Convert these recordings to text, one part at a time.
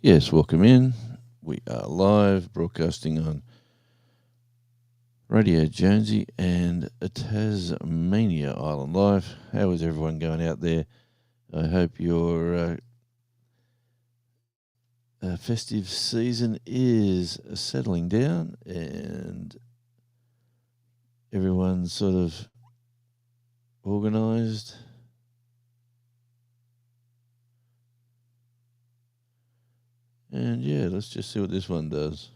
Yes, welcome in. We are live broadcasting on Radio Jonesy and Tasmania Island Live. How is everyone going out there? I hope your festive season is settling down and everyone's sort of organised. And yeah, let's just see what this one does.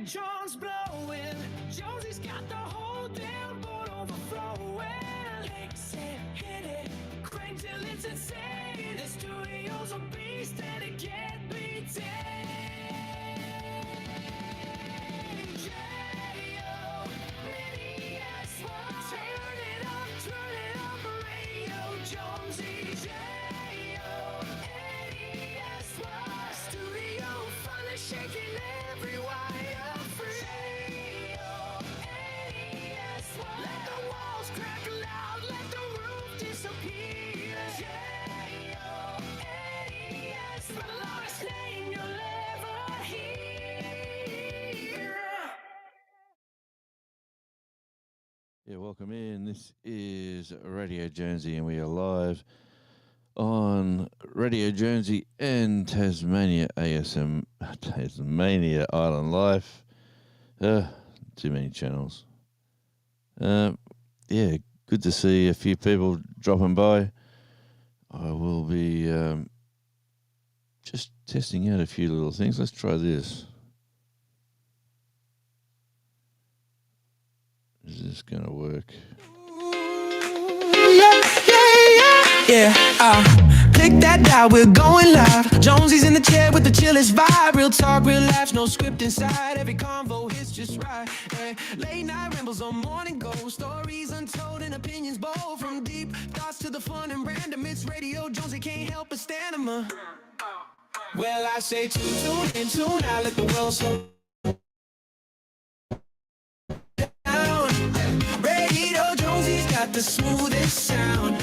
John's blowing. Josie's got the whole damn boat overflowing. Legs hit it, crank till it's insane. The studio's a beast and it can't be tamed. J-O, mini S-Y. Turn it up, Radio Jonesy. J-O, N-E-S-Y. Studio finally shaking every wire. Let the walls crack loud, let the roof disappear. J-O-N-E-S, the loudest name you'll ever hear. Yeah, welcome in. This is Radio Jonesy, and we are live on Radio Jonesy and Tasmania Tasmania Island Live. Too many channels. Yeah, good to see a few people dropping by. I will be just testing out a few little things. Let's try this. Is this going to work? Yeah, Click that dial, we're going live. Jonesy's in the chair with the chillest vibe. Real talk, real laughs, no script inside. Every convo hits just right. Hey, late night rambles on morning go. Stories untold and opinions bold. From deep thoughts to the fun and random. It's Radio Jonesy, can't help but stand 'em. Well, I say tune in, tune out, let the world slow down. Radio Jonesy's got the smoothest sound.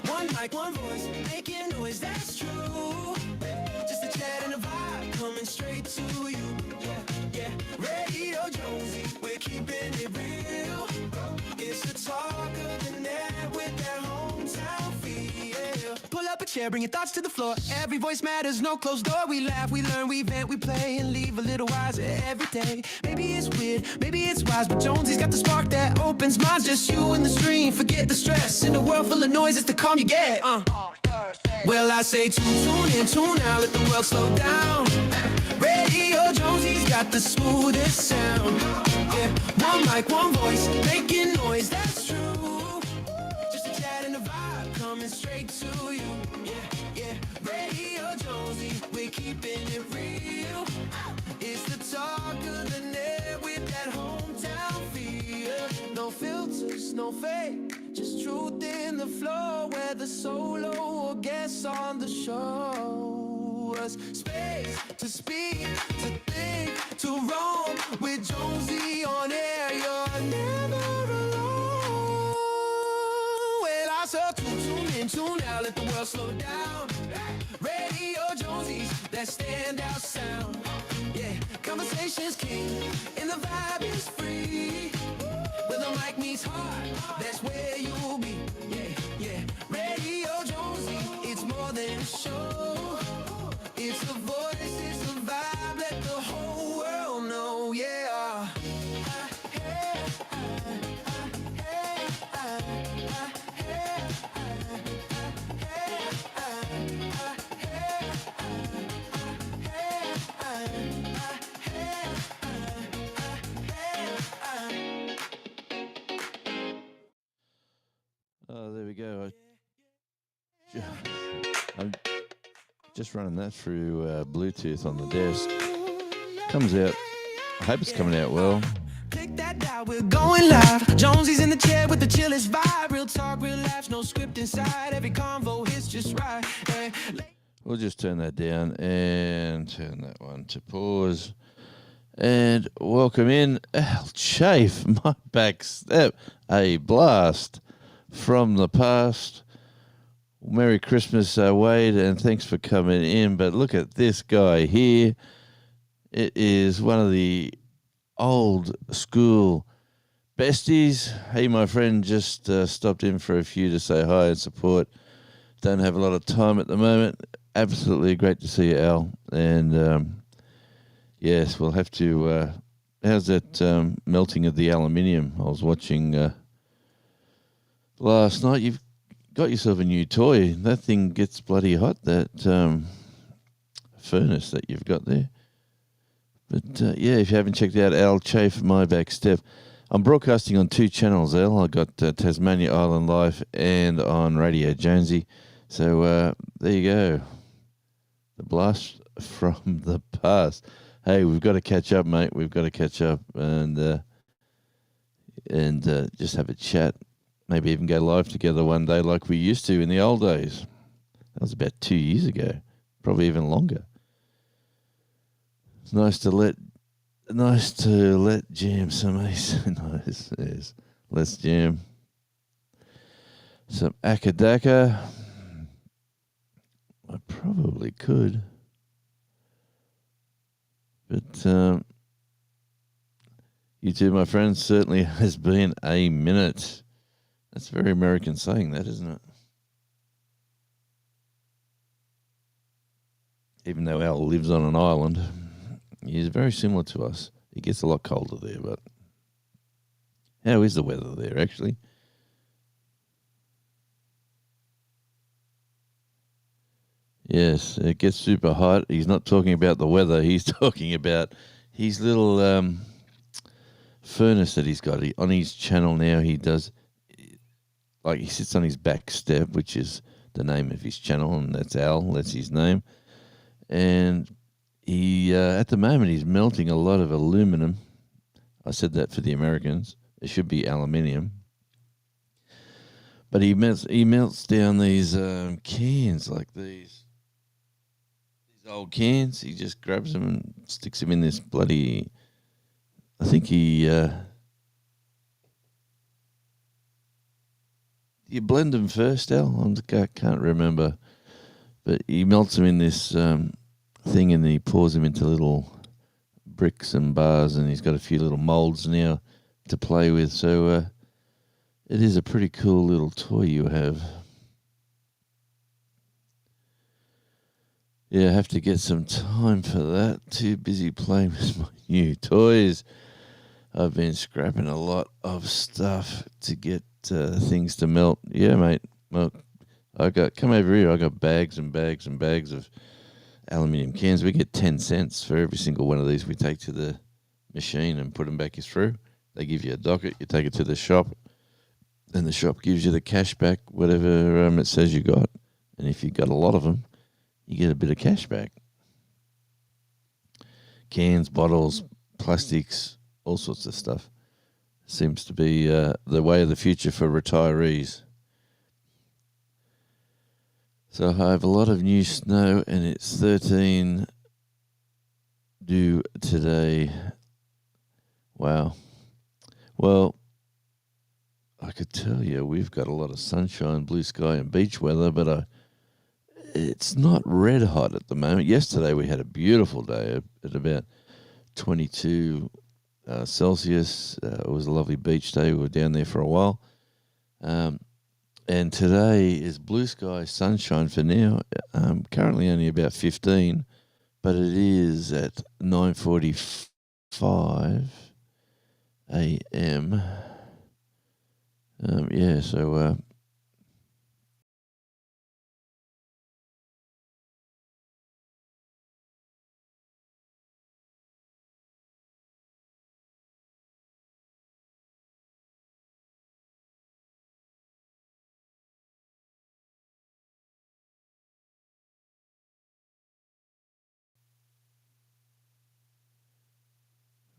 One mic, one voice, making noise, that's true. Just a chat and a vibe coming straight to you. Yeah, Radio Jonesy, we're keeping it real. It's the talk of the net with that hometown feel. Pull up a chair, bring your thoughts to the floor. Every voice matters, no closed door. We laugh, we learn, we vent, we play, and leave a little wiser every day. Maybe it's weird, maybe it's wise, but Jonesy's got the spark that opens minds. Just you and the stream, forget the stress. In a world full of noise, it's the calm you get. Well, I say tune in, tune out, let the world slow down. Radio Jonesy's got the smoothest sound. Yeah, one mic, one voice, making noise, that's true. Just a chat and a vibe coming straight to you. Yeah, Radio Jonesy, we're keeping it real. It's the talk of the net with that hometown feel. No filters, no fake, just truth in the flow. Whether solo or guests on the show, us space to speak, to think, to roam. With Jonesy on air, you're never alone. Well, I saw tune in, tune out, let the world slow down. Radio Jonesy's that standout sound. Yeah, conversation's king, and the vibe is free. Where the mic meets heart, that's where you'll be. Yeah, Radio Jonesy, it's more than a show. It's the voice, it's the vibe, let the whole world know, yeah. Oh, there we go. I'm just running that through Bluetooth on the desk. Comes out. I hope it's coming out well. Click that dial, we're going live. Jonesy's in the chair with the chillest vibe. Real talk, real laughs, no script inside. Every convo hits just right. Hey, We'll just turn that down and turn that one to pause. And welcome in Al Chafe, my back step, a blast from the past. Merry Christmas, Wade, and thanks for coming in. But look at this guy here. It is one of the old school besties. Hey, my friend, just stopped in for a few to say hi and support. Don't have a lot of time at the moment. Absolutely great to see you, Al. And yes, we'll have to. How's that melting of the aluminium? I was watching last night. You've got yourself a new toy. That thing gets bloody hot, that furnace that you've got there. But yeah, if you haven't checked out Al Chafe, My Back Step, I'm broadcasting on 2 channels, Al. I got Tasmania Island Life and on Radio Jonesy. So there you go. The blast from the past. Hey, we've got to catch up, mate. We've got to catch up and just have a chat. Maybe even go live together one day like we used to in the old days. That was about 2 years ago, probably even longer. It's nice to let jam some nice. Yes. Let's jam some Akadaka. I probably could, but you two, my friends, certainly has been a minute. That's very American saying that, isn't it? Even though Al lives on an island, he's very similar to us. It gets a lot colder there, but how is the weather there, actually? Yes, it gets super hot. He's not talking about the weather. He's talking about his little furnace that he's got. On his channel now, he does, like, he sits on his back step, which is the name of his channel, and that's Al. That's his name. And he, at the moment, he's melting a lot of aluminum. I said that for the Americans. It should be aluminium. But he melts down these cans, like these old cans. He just grabs them and sticks them in this bloody. I think he. You blend them first, Al? I can't remember, but he melts them in this thing, and then he pours them into little bricks and bars, and he's got a few little molds now to play with. So it is a pretty cool little toy you have. Yeah, I have to get some time for that. Too busy playing with my new toys. I've been scrapping a lot of stuff to get things to melt. Yeah, mate. Well, come over here. I got bags and bags and bags of aluminium cans. We get 10 cents for every single one of these we take to the machine and put them back through. They give you a docket. You take it to the shop, and the shop gives you the cash back, whatever it says you got. And if you got a lot of them, you get a bit of cash back. Cans, bottles, plastics, all sorts of stuff. Seems to be the way of the future for retirees. So I have a lot of new snow, and it's 13 due today. Wow. Well, I could tell you we've got a lot of sunshine, blue sky, and beach weather, but it's not red hot at the moment. Yesterday we had a beautiful day at about 22 Celsius. It was a lovely beach day. We were down there for a while. And today is blue sky, sunshine for now. Currently only about 15, but it is at 9:45 a.m. Yeah, so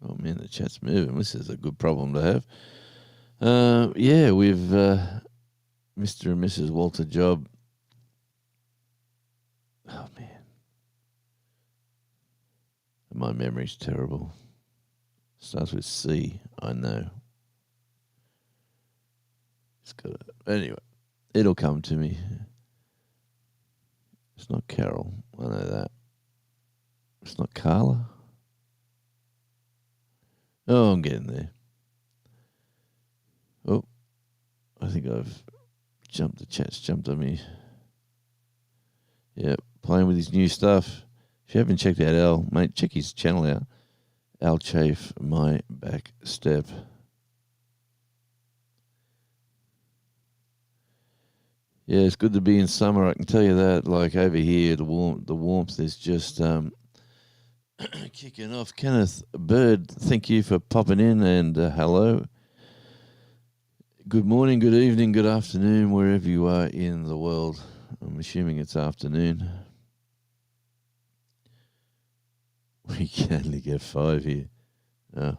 oh man, the chat's moving. This is a good problem to have. Yeah, we've Mr. and Mrs. Walter Job. Oh man, my memory's terrible. Starts with C. I know. It's got anyway. It'll come to me. It's not Carol. I know that. It's not Carla. Oh, I'm getting there. Oh, I think I've jumped. The chat's jumped on me. Yep, playing with his new stuff. If you haven't checked out Al, mate, check his channel out. Al Chafe, My Back Step. Yeah, it's good to be in summer. I can tell you that. Like over here, the warmth is just kicking off. Kenneth Bird, thank you for popping in, and hello. Good morning, good evening, good afternoon, wherever you are in the world. I'm assuming it's afternoon. We can only get 5 here. Are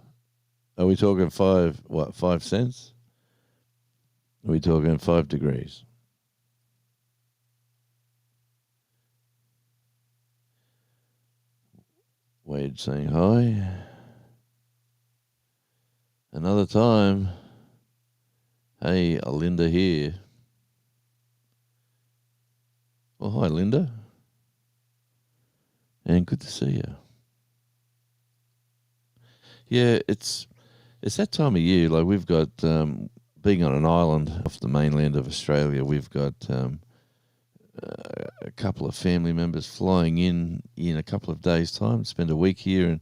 we talking 5 cents? Are we talking 5 degrees? Wade saying hi. Another time. Hey, Linda here. Well, hi, Linda. And good to see you. Yeah, it's that time of year. Like we've got, being on an island off the mainland of Australia, we've got a couple of family members flying in a couple of days' time, spend a week here, and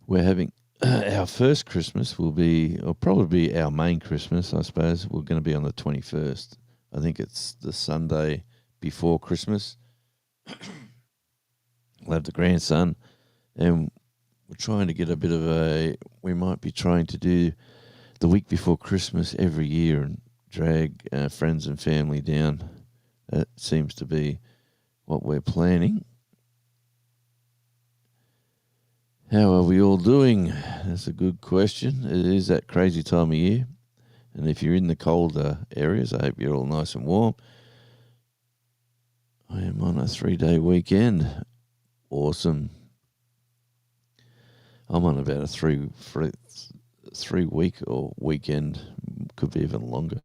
we're having our first Christmas will be, or probably be our main Christmas, I suppose. We're going to be on the 21st. I think it's the Sunday before Christmas. We'll have the grandson, and we're trying to get a bit of we might be trying to do the week before Christmas every year and drag friends and family down That seems to be what we're planning. How are we all doing? That's a good question. It is that crazy time of year. And if you're in the colder areas, I hope you're all nice and warm. I am on a 3-day weekend. Awesome. I'm on about a three week or weekend, could be even longer.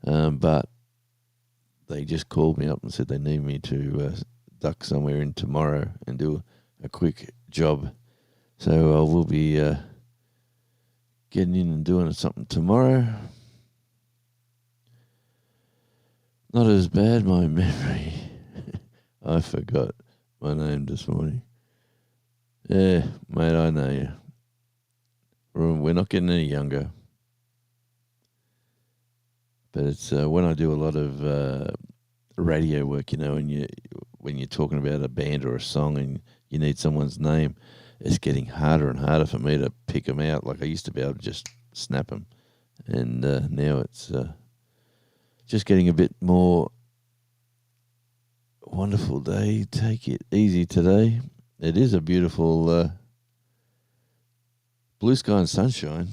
But they just called me up and said they need me to duck somewhere in tomorrow and do a quick job. So I will be getting in and doing something tomorrow. Not as bad, my memory. I forgot my name this morning. Yeah, mate, I know you. We're not getting any younger. But it's when I do a lot of radio work, and when you're talking about a band or a song and you need someone's name, it's getting harder and harder for me to pick them out. Like I used to be able to just snap them, and now it's just getting a bit more wonderful day. Take it easy today. It is a beautiful blue sky and sunshine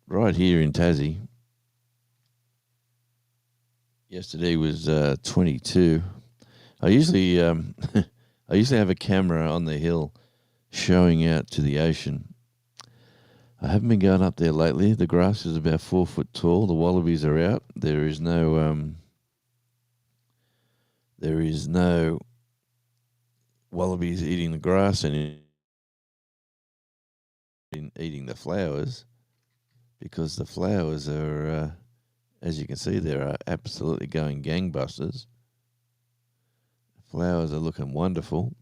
right here in Tassie. Yesterday was 22. I usually have a camera on the hill showing out to the ocean. I haven't been going up there lately. The grass is about 4 foot tall. The wallabies are out. There is no wallabies eating the grass and eating the flowers, because the flowers are, as you can see, they're absolutely going gangbusters. Flowers are looking wonderful.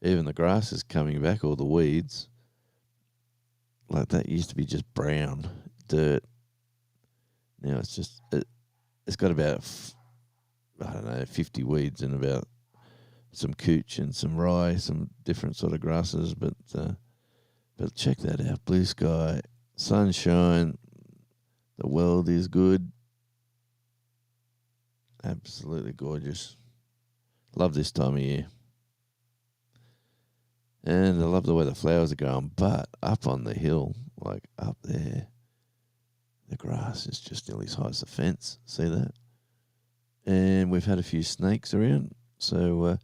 Even the grass is coming back, all the weeds. Like that used to be just brown dirt. Now it's just, it's got about, 50 weeds and about some cooch and some rye, some different sort of grasses. But check that out. Blue sky, sunshine. The world is good. Absolutely gorgeous. Love this time of year. And I love the way the flowers are going. But up on the hill, like up there, the grass is just nearly as high as the fence. See that? And we've had a few snakes around. So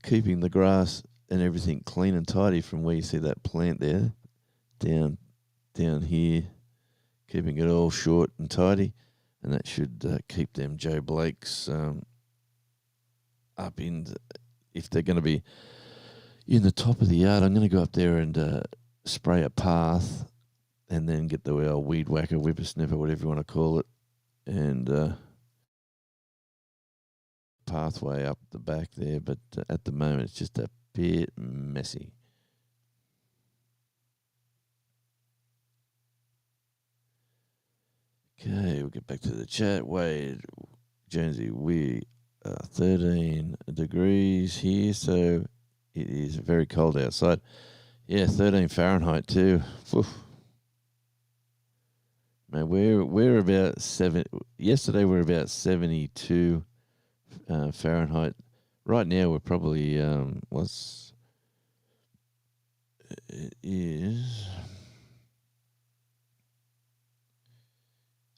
keeping the grass and everything clean and tidy from where you see that plant there, down here, keeping it all short and tidy. And that should keep them Joe Blakes up in, if they're going to be in the top of the yard, I'm going to go up there and spray a path and then get the old weed whacker, whippersnapper, whatever you want to call it, and pathway up the back there. But at the moment, it's just a bit messy. Okay, we'll get back to the chat. Wade, Jonesy, we are 13 degrees here, so it is very cold outside. Yeah, 13 Fahrenheit too. Oof. Man, we're about 7. Yesterday we were about 72 Fahrenheit. Right now we're probably it is,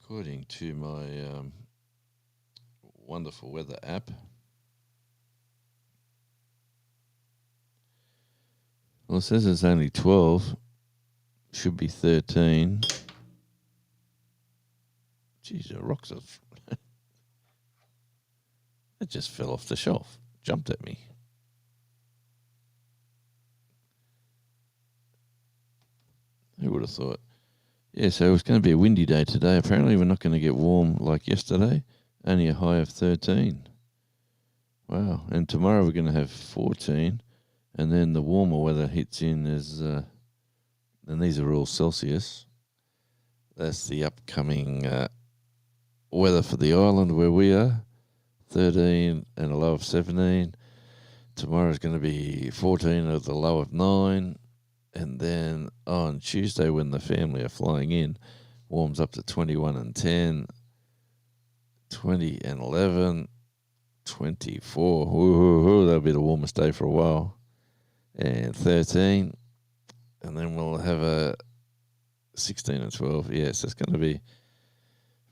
according to my wonderful weather app. Well, it says it's only 12. Should be 13. Jeez, the rocks have... It just fell off the shelf. Jumped at me. Who would have thought? Yeah, so it's going to be a windy day today. Apparently we're not going to get warm like yesterday. Only a high of 13. Wow. And tomorrow we're going to have 14. And then the warmer weather hits in as, and these are all Celsius. That's the upcoming weather for the island where we are. 13 and a low of 17. Tomorrow's going to be 14 with a low of 9. And then on Tuesday, when the family are flying in, warms up to 21 and 10, 20 and 11, 24. Woo-hoo-hoo, that'll be the warmest day for a while. And 13. And then we'll have a 16 and 12. Yes, it's going to be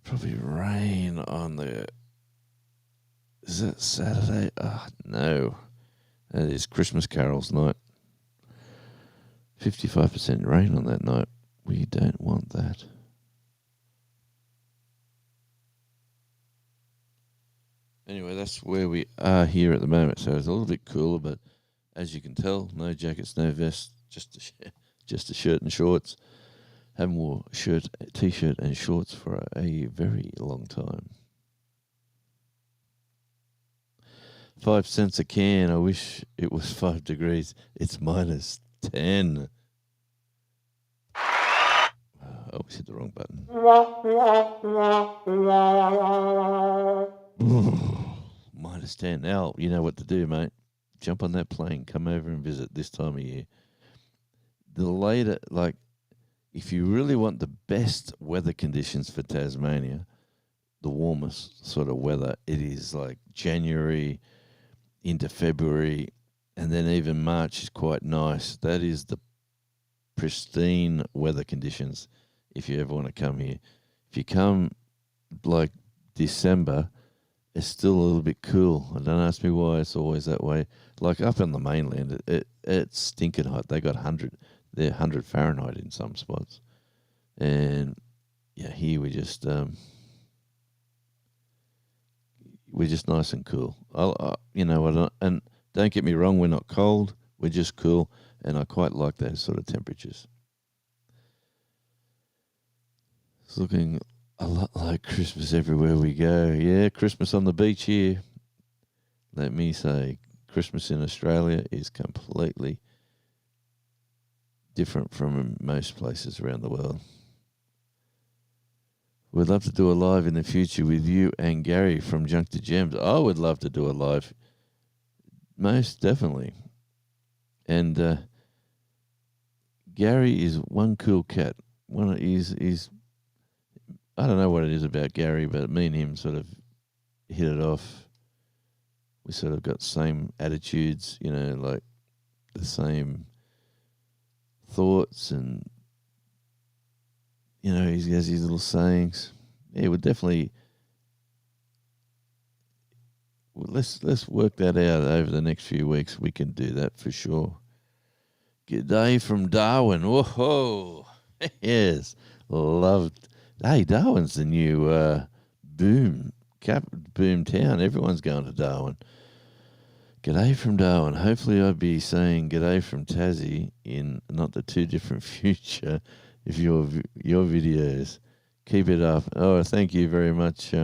probably rain on the... Is that Saturday? Oh, no. That is Christmas carols night. 55% rain on that night. We don't want that. Anyway, that's where we are here at the moment. So it's a little bit cooler, but as you can tell, no jackets, no vest, just a shirt and shorts. Haven't wore t-shirt and shorts for a very long time. 5 cents a can. I wish it was 5 degrees. It's minus 10. I always hit the wrong button. Minus 10. Now, you know what to do, mate. Jump on that plane. Come over and visit this time of year. The later, if you really want the best weather conditions for Tasmania, the warmest sort of weather, it is like January into February, and then even March is quite nice. That is the pristine weather conditions if you ever want to come here. If you come like December, it's still a little bit cool. Don't ask me why it's always that way. Like up on the mainland, it's stinking hot. They got 100 Fahrenheit in some spots. And yeah, here we're just nice and cool. You know what? And don't get me wrong, we're not cold. We're just cool, and I quite like those sort of temperatures. It's looking a lot like Christmas everywhere we go. Yeah, Christmas on the beach here. Let me say, Christmas in Australia is completely different from most places around the world. We'd love to do a live in the future with you and Gary from Junk to Gems. I would love to do a live, most definitely. And Gary is one cool cat. He's I don't know what it is about Gary, but me and him sort of hit it off. We sort of got same attitudes, you know, like the same thoughts, and you know, he has these little sayings. Yeah, we'll definitely let's work that out over the next few weeks. We can do that for sure. G'day from Darwin. Whoa, yes, loved. Hey, Darwin's the new boom town. Everyone's going to Darwin. G'day from Darwin. Hopefully I'll be saying g'day from Tassie in not the too different future if your videos. Keep it up. Oh, thank you very much,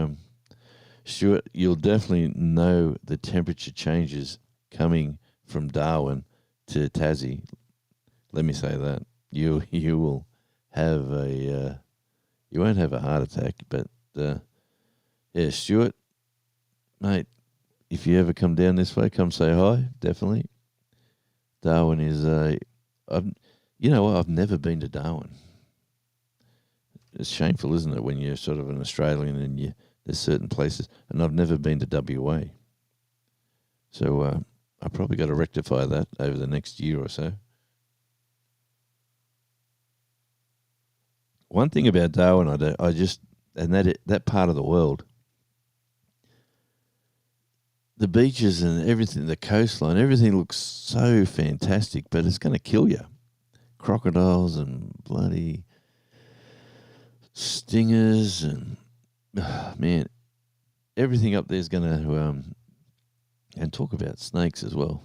Stuart. You'll definitely know the temperature changes coming from Darwin to Tassie. Let me say that. You will have a... you won't have a heart attack, but yeah, Stuart, mate, if you ever come down this way, come say hi, definitely. Darwin is you know what, I've never been to Darwin. It's shameful, isn't it, when you're sort of an Australian and there's certain places, and I've never been to WA. So I probably got to rectify that over the next year or so. One thing about Darwin, that part of the world, the beaches and everything, the coastline, everything looks so fantastic, but it's going to kill you. Crocodiles and bloody stingers and, man, everything up there is going to, and talk about snakes as well.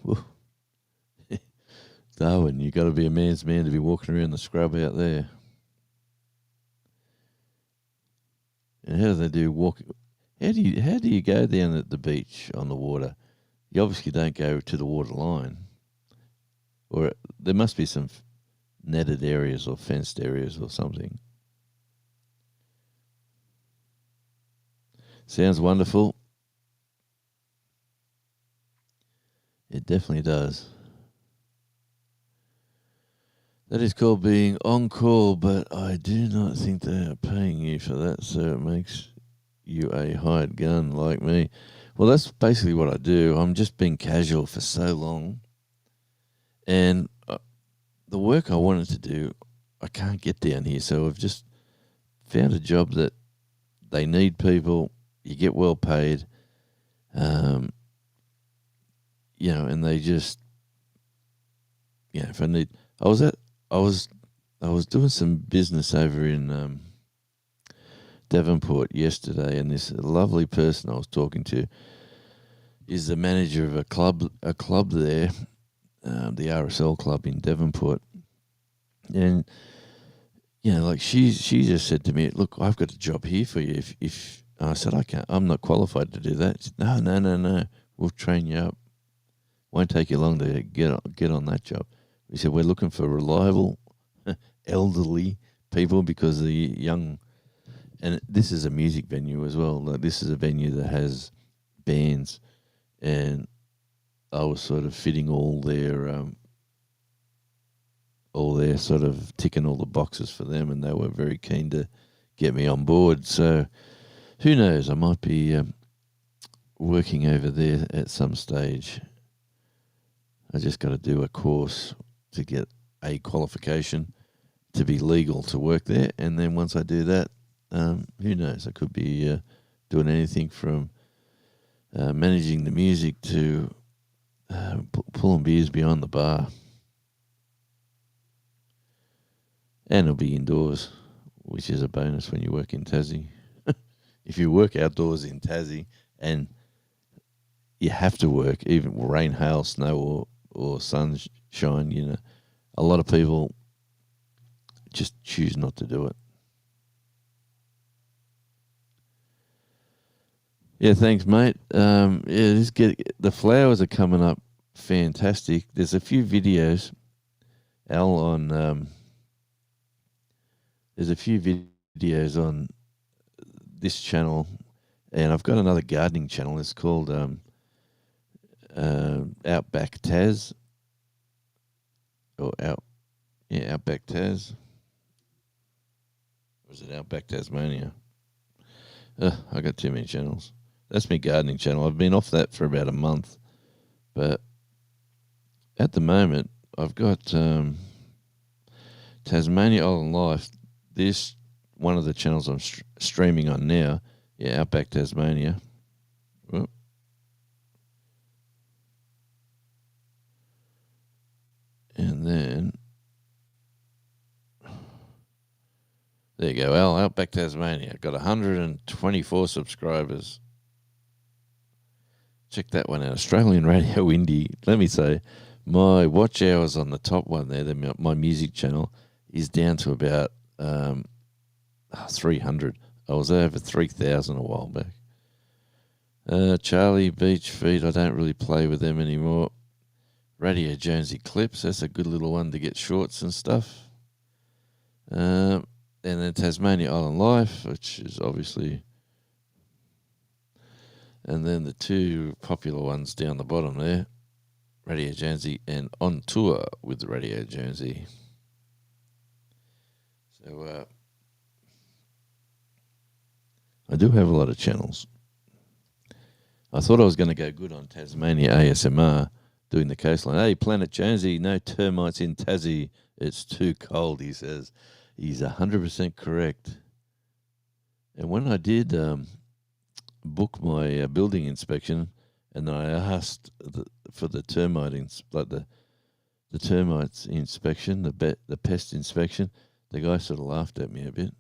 Darwin, you got to be a man's man to be walking around the scrub out there. And how do they do walk? How do you go down at the beach on the water? You obviously don't go to the water line, or there must be some netted areas or fenced areas or something. Sounds wonderful. It definitely does. That is called being on call, but I do not think they are paying you for that, so it makes you a hired gun like me. Well, that's basically what I do. I'm just being casual for so long, and the work I wanted to do, I can't get down here. So I've just found a job that they need people. You get well paid, um, and they just, if I need, I was at, I was, I was doing some business over in Devonport yesterday, and this lovely person I was talking to is the manager of a club there, the RSL club in Devonport, and like she just said to me, "Look, I've got a job here for you. If I said I can't, I'm not qualified to do that." She said, no, we'll train you up. Won't take you long to get on that job. We said we're looking for reliable, elderly people because the young, and this is a music venue as well. Like this is a venue that has bands, and I was sort of fitting all their sort of ticking all the boxes for them, and they were very keen to get me on board. So who knows? I might be working over there at some stage. I just got to do a course to get a qualification to be legal to work there, and then once I do that, who knows? I could be doing anything from managing the music to pulling beers behind the bar. And it'll be indoors, which is a bonus when you work in Tassie. If you work outdoors in Tassie and you have to work, even rain, hail, snow, or sunshine, a lot of people just choose not to do it. Yeah, thanks, mate. The flowers are coming up fantastic. There's a few videos, Al, on there's a few videos on this channel, and I've got another gardening channel. It's called Outback Taz, or Outback Taz. Or is it Outback Tasmania? I got too many channels. That's my gardening channel. I've been off that for about a month, but at the moment I've got Tasmania Island Life. This one of the channels I'm streaming on now. Yeah, Outback Tasmania. Whoop. And then there you go, Al, Outback Tasmania. Got 124 subscribers. Check that one out. Australian Radio Indie. Let me say, my watch hours on the top one there, my music channel, is down to about 300. I was over 3,000 a while back. Charlie Beach Feet, I don't really play with them anymore. Radio Jonesy Clips, that's a good little one to get shorts and stuff. And then Tasmania Island Life, which is obviously... And then the two popular ones down the bottom there, Radio Jonesy and On Tour with Radio Jonesy. So I do have a lot of channels. I thought I was going to go good on Tasmania ASMR, doing the coastline. Hey, Planet Jonesy, no termites in Tassie. It's too cold, he says. He's 100% correct. And when I did book my building inspection, and I asked for the termites inspection, the pest inspection, the guy sort of laughed at me a bit.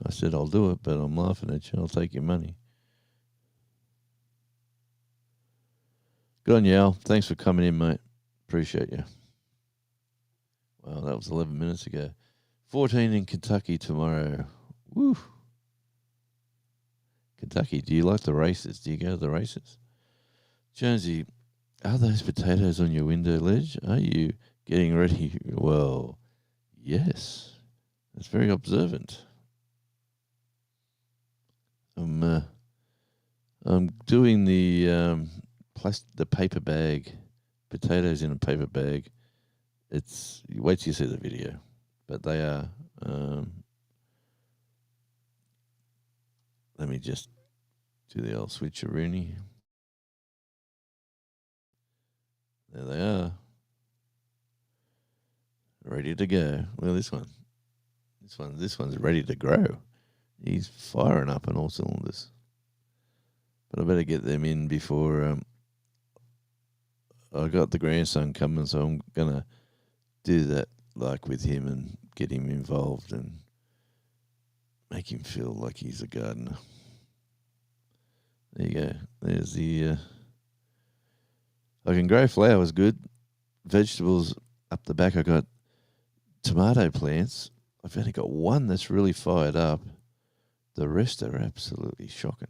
I said, I'll do it, but I'm laughing at you. I'll take your money. Good on you, Al. Thanks for coming in, mate. Appreciate you. Well, that was 11 minutes ago. 14 in Kentucky tomorrow. Woo. Kentucky, do you like the races? Do you go to the races? Jonesy, are those potatoes on your window ledge? Are you getting ready? Well, yes. That's very observant. I'm doing the paper bag, potatoes in a paper bag. Wait till you see the video, but they are. Let me just Do the old switcheroony. There they are. Ready to go. Well, this one's ready to grow. He's firing up on all cylinders. But I better get them in before I got the grandson coming, so I'm gonna do that like with him and get him involved and make him feel like he's a gardener. There you go. There's the. I can grow flowers good. Vegetables up the back. I got tomato plants. I've only got one that's really fired up. The rest are absolutely shocking.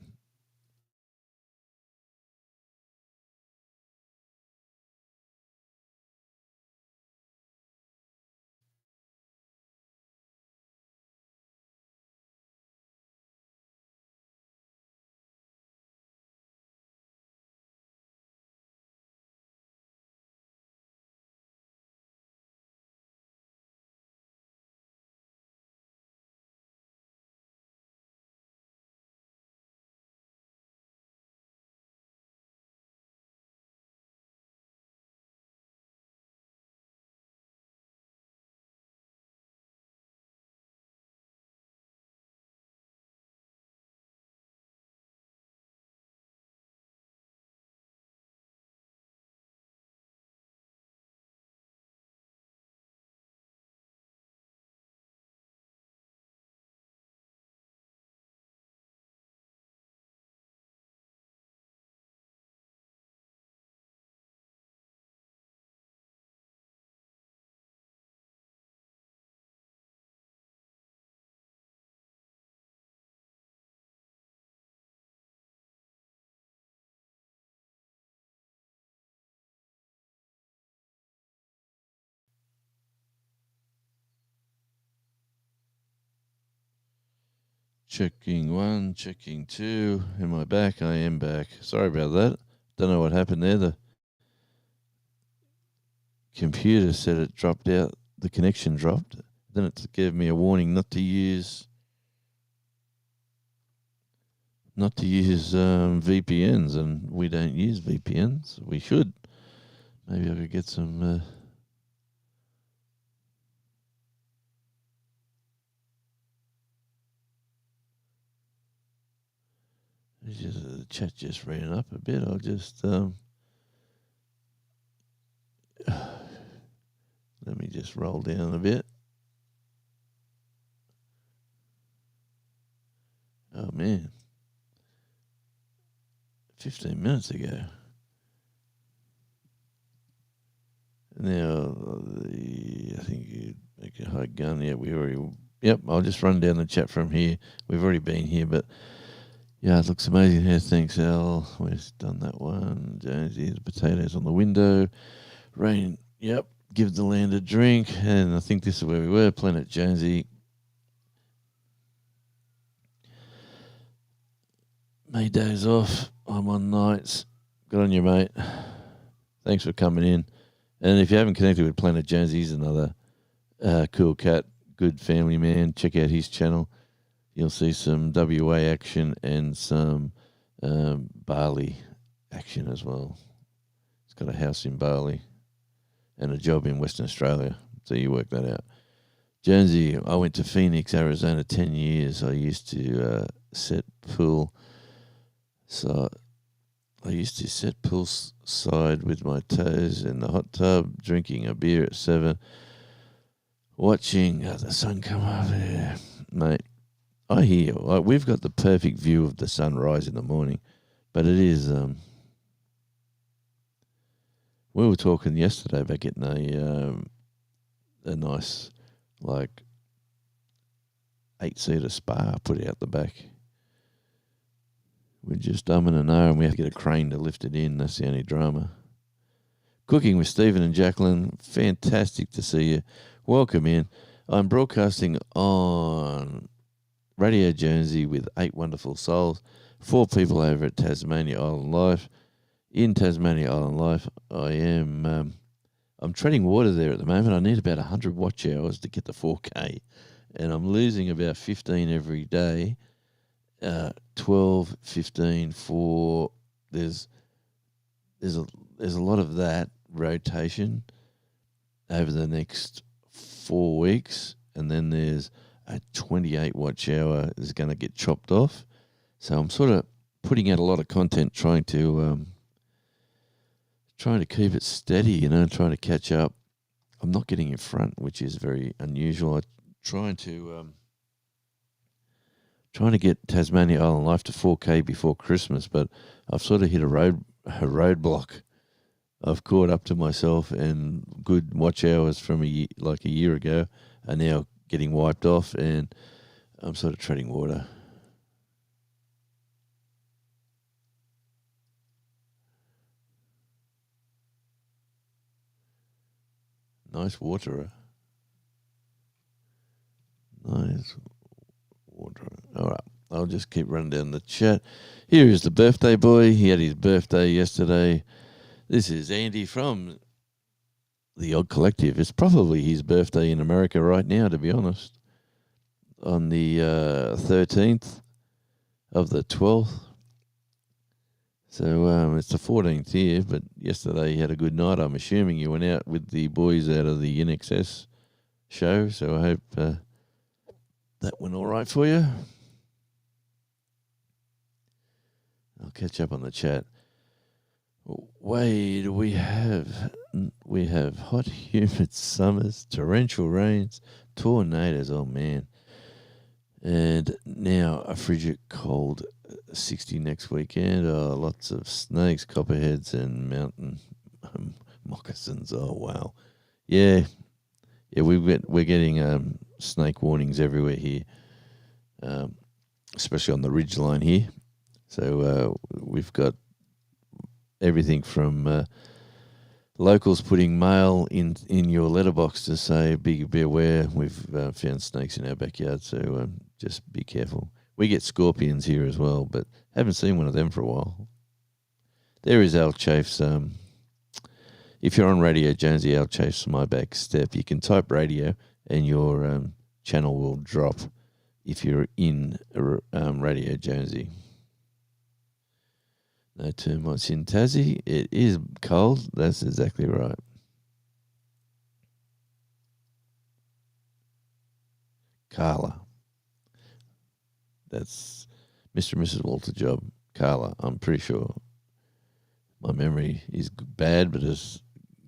Checking one, checking two. Am I back? I am back. Sorry about that. Don't know what happened there. The computer said it dropped out. The connection dropped. Then it gave me a warning not to use VPNs, and we don't use VPNs. We should. Maybe I could get some. The chat just ran up a bit. I'll just let me just roll down a bit. Oh man, 15 minutes ago. Now I think you make a high gun. Yeah, we already. Yep, I'll just run down the chat from here. We've already been here, but. Yeah, it looks amazing here. Thanks, Al. We've done that one. Jonesy, the potatoes on the window. Rain, yep. Give the land a drink. And I think this is where we were. Planet Jonesy. May days off. I'm on nights. Good on you, mate. Thanks for coming in. And if you haven't connected with Planet Jonesy, he's another cool cat, good family man. Check out his channel. You'll see some WA action and some Bali action as well. He's got a house in Bali and a job in Western Australia. So you work that out. Jonesy, I went to Phoenix, Arizona 10 years. I used to set pool. So I used to set poolside with my toes in the hot tub, drinking a beer at 7, watching the sun come up there. Mate, I hear we've got the perfect view of the sunrise in the morning, but it is. We were talking yesterday about getting a nice 8-seater spa put out the back. We're just umming and ahhing. We have to get a crane to lift it in. That's the only drama. Cooking with Stephen and Jacqueline. Fantastic to see you. Welcome in. I'm broadcasting on Radio Jonesy with 8 wonderful souls, 4 people over at Tasmania Island Life. In Tasmania Island Life, I am I'm treading water there at the moment. I need about 100 watch hours to get the 4K, and I'm losing about 15 every day. 12, 15 for there's there's a there's a lot of that rotation over the next 4 weeks, and then there's a 28 watch hour is going to get chopped off. So I'm sort of putting out a lot of content, trying to keep it steady, trying to catch up. I'm not getting in front, which is very unusual. I'm trying to get Tasmania Island Life to 4K before Christmas, but I've sort of hit a roadblock. I've caught up to myself, and good watch hours from a year ago are now getting wiped off, and I'm sort of treading water. Nice waterer. Nice waterer. All right. I'll just keep running down the chat. Here is the birthday boy. He had his birthday yesterday. This is Andy from the Odd Collective. It's probably his birthday in America right now, to be honest. On the 13th of the 12th. So it's the 14th here, but yesterday he had a good night. I'm assuming you went out with the boys out of the INXS show, so I hope that went all right for you. I'll catch up on the chat. Wade, we have hot, humid summers, torrential rains, tornadoes. Oh man! And now a frigid cold 60 next weekend. Oh, lots of snakes, copperheads, and mountain moccasins. Oh wow! Yeah. We're getting snake warnings everywhere here, especially on the ridge line here. So we've got everything from locals putting mail in your letterbox to say, be aware, we've found snakes in our backyard, so just be careful. We get scorpions here as well, but haven't seen one of them for a while. There is Al Chafe's, if you're on Radio Jonesy, Al Chafe's My Back Step, you can type radio and your channel will drop if you're in Radio Jonesy. No termites in Tassie. It is cold. That's exactly right. Carla. That's Mr. and Mrs. Walter Job. Carla, I'm pretty sure. My memory is bad, but it's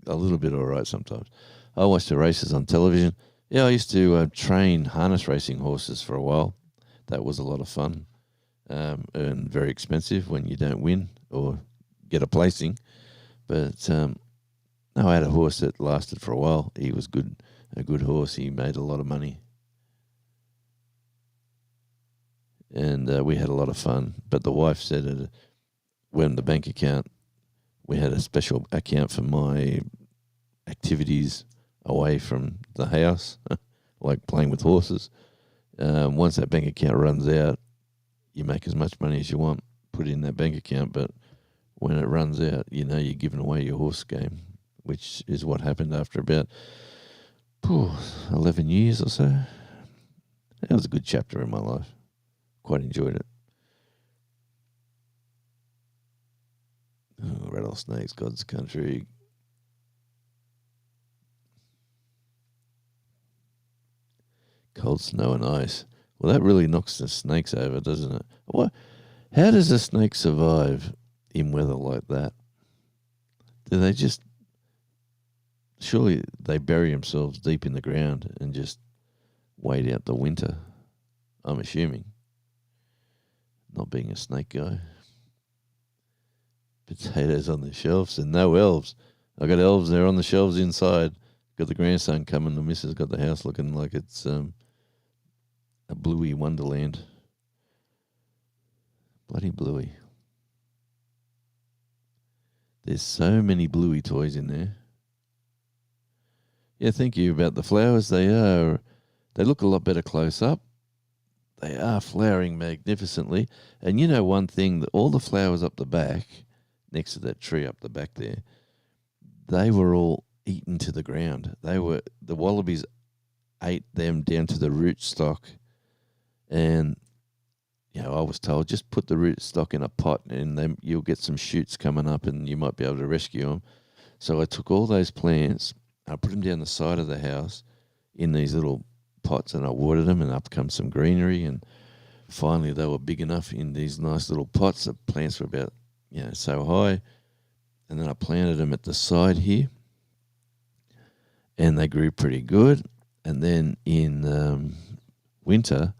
a little bit all right sometimes. I watch the races on television. Yeah, I used to train harness racing horses for a while. That was a lot of fun. And very expensive when you don't win or get a placing. But no, I had a horse that lasted for a while. He was a good horse. He made a lot of money. And we had a lot of fun. But the wife said when the bank account, we had a special account for my activities away from the house, like playing with horses. Once that bank account runs out, you make as much money as you want, put it in that bank account, but when it runs out, you're giving away your horse game, which is what happened after about 11 years or so. That was a good chapter in my life. Quite enjoyed it. Oh, rattlesnakes, God's country. Cold snow and ice. Well, that really knocks the snakes over, doesn't it? How does a snake survive in weather like that? Do they just... Surely they bury themselves deep in the ground and just wait out the winter, I'm assuming. Not being a snake guy. Potatoes on the shelves and no elves. I got elves there on the shelves inside. Got the grandson coming. The missus got the house looking like it's a Bluey Wonderland. Bloody Bluey. There's so many Bluey toys in there. Yeah, thank you about the flowers. They look a lot better close up. They are flowering magnificently. And you know one thing, that all the flowers up the back, next to that tree up the back there, they were all eaten to the ground. The wallabies ate them down to the root stock. And I was told just put the rootstock in a pot and then you'll get some shoots coming up and you might be able to rescue them. So I took all those plants, I put them down the side of the house in these little pots and I watered them and up comes some greenery. And finally they were big enough in these nice little pots. The plants were about, so high. And then I planted them at the side here and they grew pretty good. And then in winter,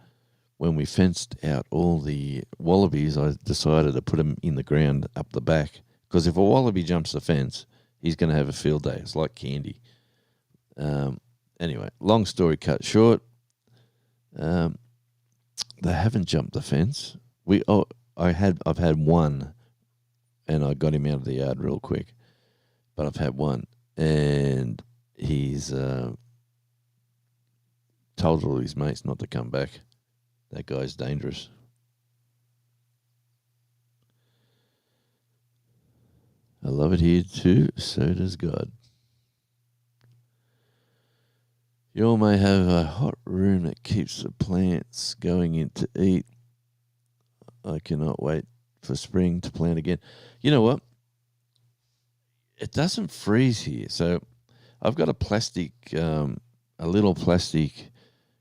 when we fenced out all the wallabies, I decided to put them in the ground up the back. Because if a wallaby jumps the fence, he's going to have a field day. It's like candy. Anyway, long story cut short, they haven't jumped the fence. I've had one, and I got him out of the yard real quick. But I've had one, and he's told all his mates not to come back. That guy's dangerous. I love it here too, so does God. You all may have a hot room that keeps the plants going in to eat. I cannot wait for spring to plant again. You know what? It doesn't freeze here. So I've got a little plastic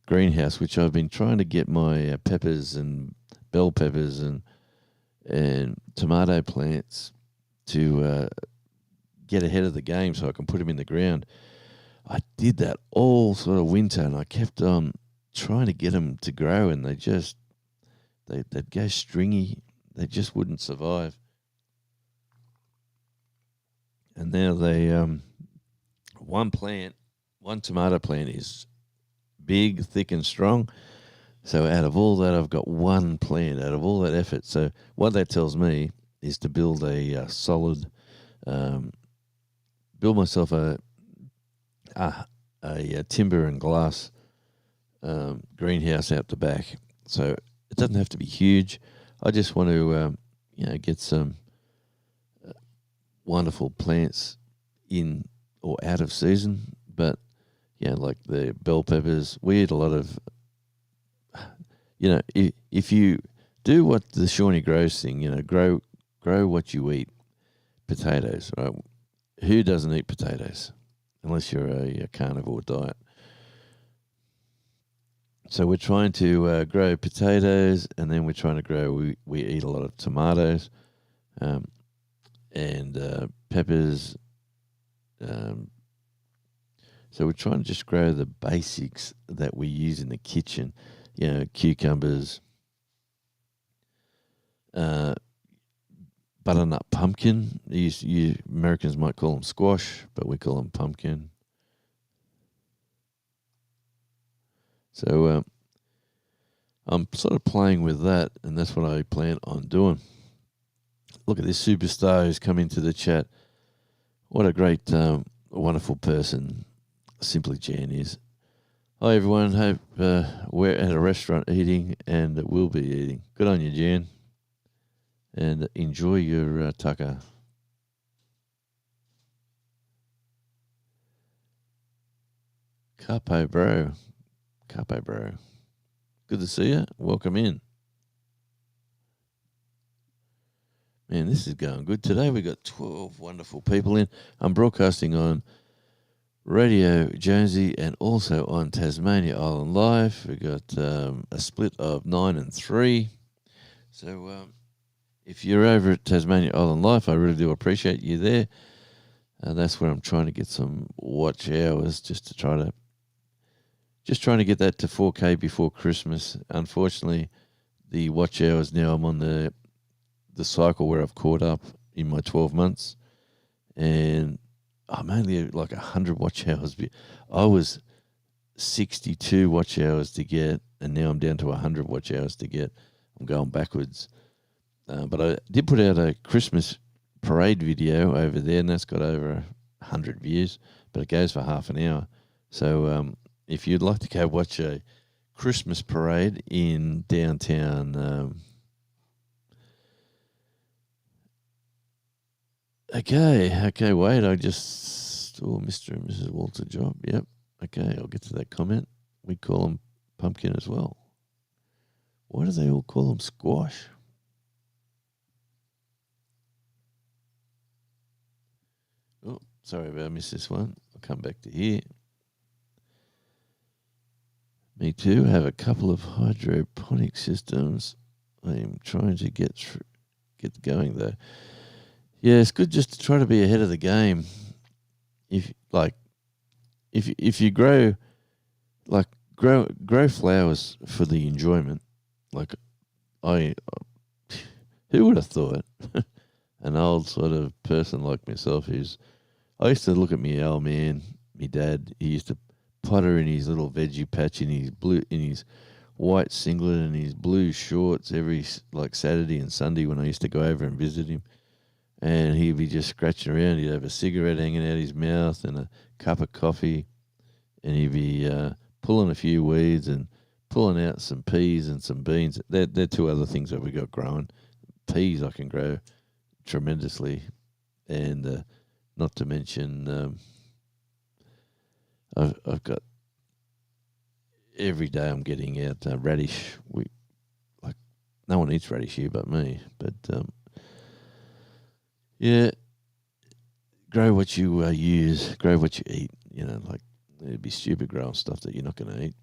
greenhouse, which I've been trying to get my peppers and bell peppers and tomato plants to get ahead of the game so I can put them in the ground. I did that all sort of winter and I kept on trying to get them to grow and they'd go stringy. They just wouldn't survive. And now one tomato plant is big, thick and strong. So out of all that, I've got one plant out of all that effort. So what that tells me is to build a solid, build myself a timber and glass greenhouse out the back. So it doesn't have to be huge. I just want to, get some wonderful plants in or out of season. But like the bell peppers, we eat a lot of. If you do what the Shawnee grows thing, grow what you eat. Potatoes, right? Who doesn't eat potatoes? Unless you're a carnivore diet. So we're trying to grow potatoes, and then we're trying to grow. We eat a lot of tomatoes, and peppers. So we're trying to just grow the basics that we use in the kitchen. Cucumbers, butternut pumpkin. You Americans might call them squash, but we call them pumpkin. So I'm sort of playing with that, and that's what I plan on doing. Look at this superstar who's come into the chat. What a great, wonderful person Simply Jan is. Hi, everyone. Hope we're at a restaurant eating and will be eating. Good on you, Jan. And enjoy your tucker. Capo, bro. Good to see you. Welcome in. Man, this is going good. Today we got 12 wonderful people in. I'm broadcasting on Radio Jonesy and also on Tasmania Island Live. We got a split of 9 and 3. So if you're over at Tasmania Island Live, I really do appreciate you there. That's where I'm trying to get some watch hours trying to get that to 4K before Christmas. Unfortunately, the watch hours now, I'm on the cycle where I've caught up in my 12 months, and I'm only like 100 watch hours. I was 62 watch hours to get, and now I'm down to 100 watch hours to get. I'm going backwards. But I did put out a Christmas parade video over there, and that's got over 100 views, but it goes for half an hour. So if you'd like to go watch a Christmas parade in downtown... Okay, wait, Mr. and Mrs. Walter Job, yep. Okay, I'll get to that comment. We call them pumpkin as well. Why do they all call them squash? Oh, sorry if I missed this one. I'll come back to here. Me too. Have a couple of hydroponic systems. I am trying to get going though. Yeah, it's good just to try to be ahead of the game. If you grow flowers for the enjoyment, like I who would have thought an old sort of person like myself I used to look at me old man, me dad, he used to putter in his little veggie patch in his white singlet and his blue shorts every like Saturday and Sunday when I used to go over and visit him. And he'd be just scratching around. He'd have a cigarette hanging out his mouth and a cup of coffee, and he'd be pulling a few weeds and pulling out some peas and some beans. They're two other things that we got growing. Peas I can grow tremendously, and not to mention I've got every day I'm getting out radish. No one eats radish here but me, but yeah, grow what you use, grow what you eat. You know, like it'd be stupid growing stuff that you're not going to eat.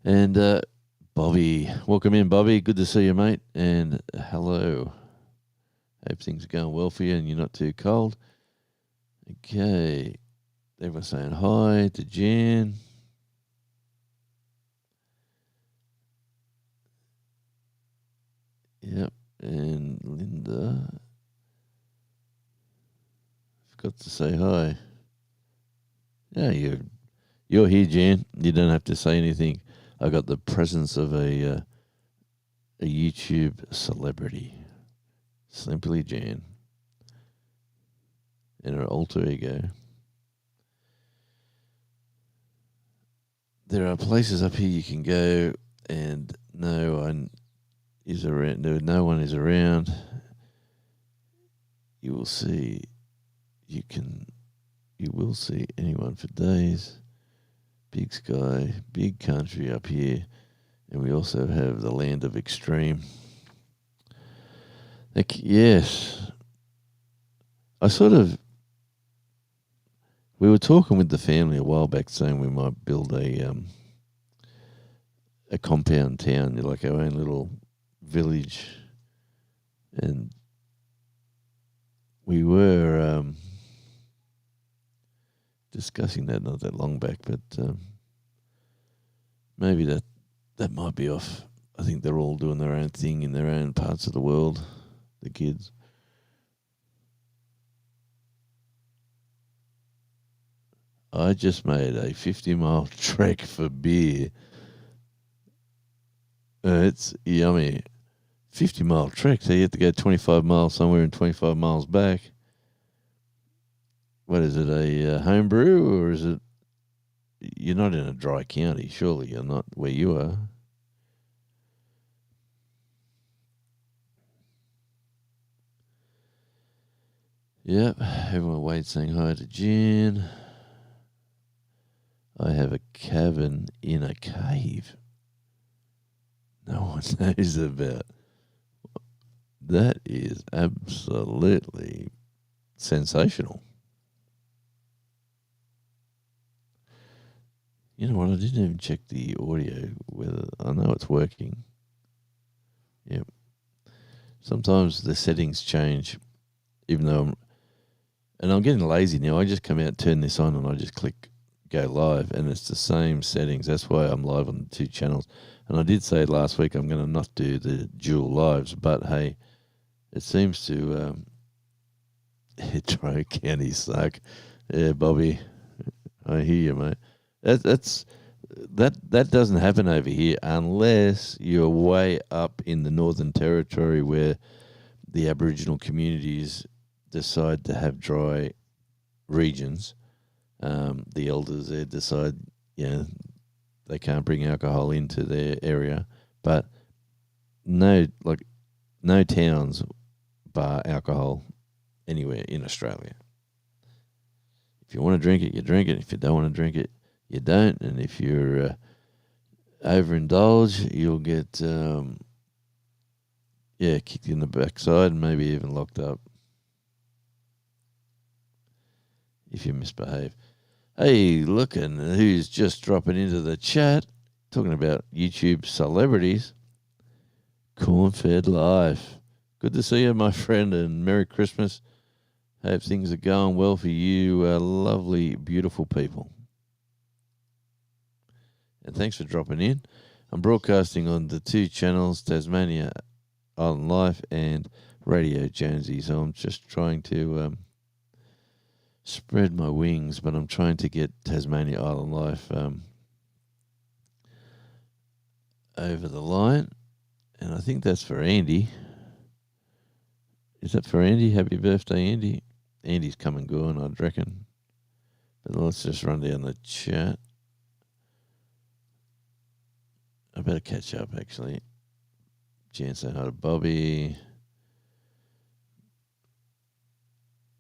And Bobby, welcome in, Bobby. Good to see you, mate. And hello. Hope things are going well for you and you're not too cold. Okay, everyone's saying hi to Jan. Yep, and Linda. Forgot to say hi. Yeah, you're here, Jan. You don't have to say anything. I got the presence of a YouTube celebrity, Simply Jan, and her alter ego. There are places up here you can go, and no one is around. No one is around. You will see. You will see anyone for days. Big sky, big country up here, and we also have the land of extreme. Yes, we were talking with the family a while back, saying we might build a compound town, like our own little village, and we were discussing that not that long back, but maybe that might be off. I think they're all doing their own thing in their own parts of the world, the kids. I just made a 50-mile trek for beer. It's yummy. 50-mile trek, so you have to go 25 miles somewhere and 25 miles back. What is it, a home brew, or is it? You're not in a dry county, surely. You're not where you are. Yep, everyone waits saying hi to Jen. I have a cabin in a cave. No one knows about. That is absolutely sensational. You know what? I didn't even check the audio. Whether I know it's working. Yep. Sometimes the settings change, even though I'm getting lazy now. I just come out, turn this on, and I just click go live, and it's the same settings. That's why I'm live on 2 channels. And I did say last week I'm going to not do the dual lives, but hey, it seems to Dry County suck. Yeah, Bobby, I hear you, mate. That doesn't happen over here unless you're way up in the Northern Territory where the Aboriginal communities decide to have dry regions. The elders there decide, they can't bring alcohol into their area, but no towns bar alcohol anywhere in Australia. If you want to drink it, you drink it. If you don't want to drink it, you don't. And if you're overindulge, you'll get kicked in the backside and maybe even locked up if you misbehave. Hey, look, and who's just dropping into the chat, talking about YouTube celebrities. Cornfed Life. Good to see you, my friend, and Merry Christmas. Hope things are going well for you, lovely, beautiful people. And thanks for dropping in. I'm broadcasting on the 2 channels, Tasmania Island Life and Radio Jonesy. So I'm just trying to spread my wings, but I'm trying to get Tasmania Island Life over the line. And I think that's for Andy. Is that for Andy? Happy birthday, Andy. Andy's come and gone, I'd reckon. But let's just run down the chat. I better catch up, actually. Jan saying hi to Bobby.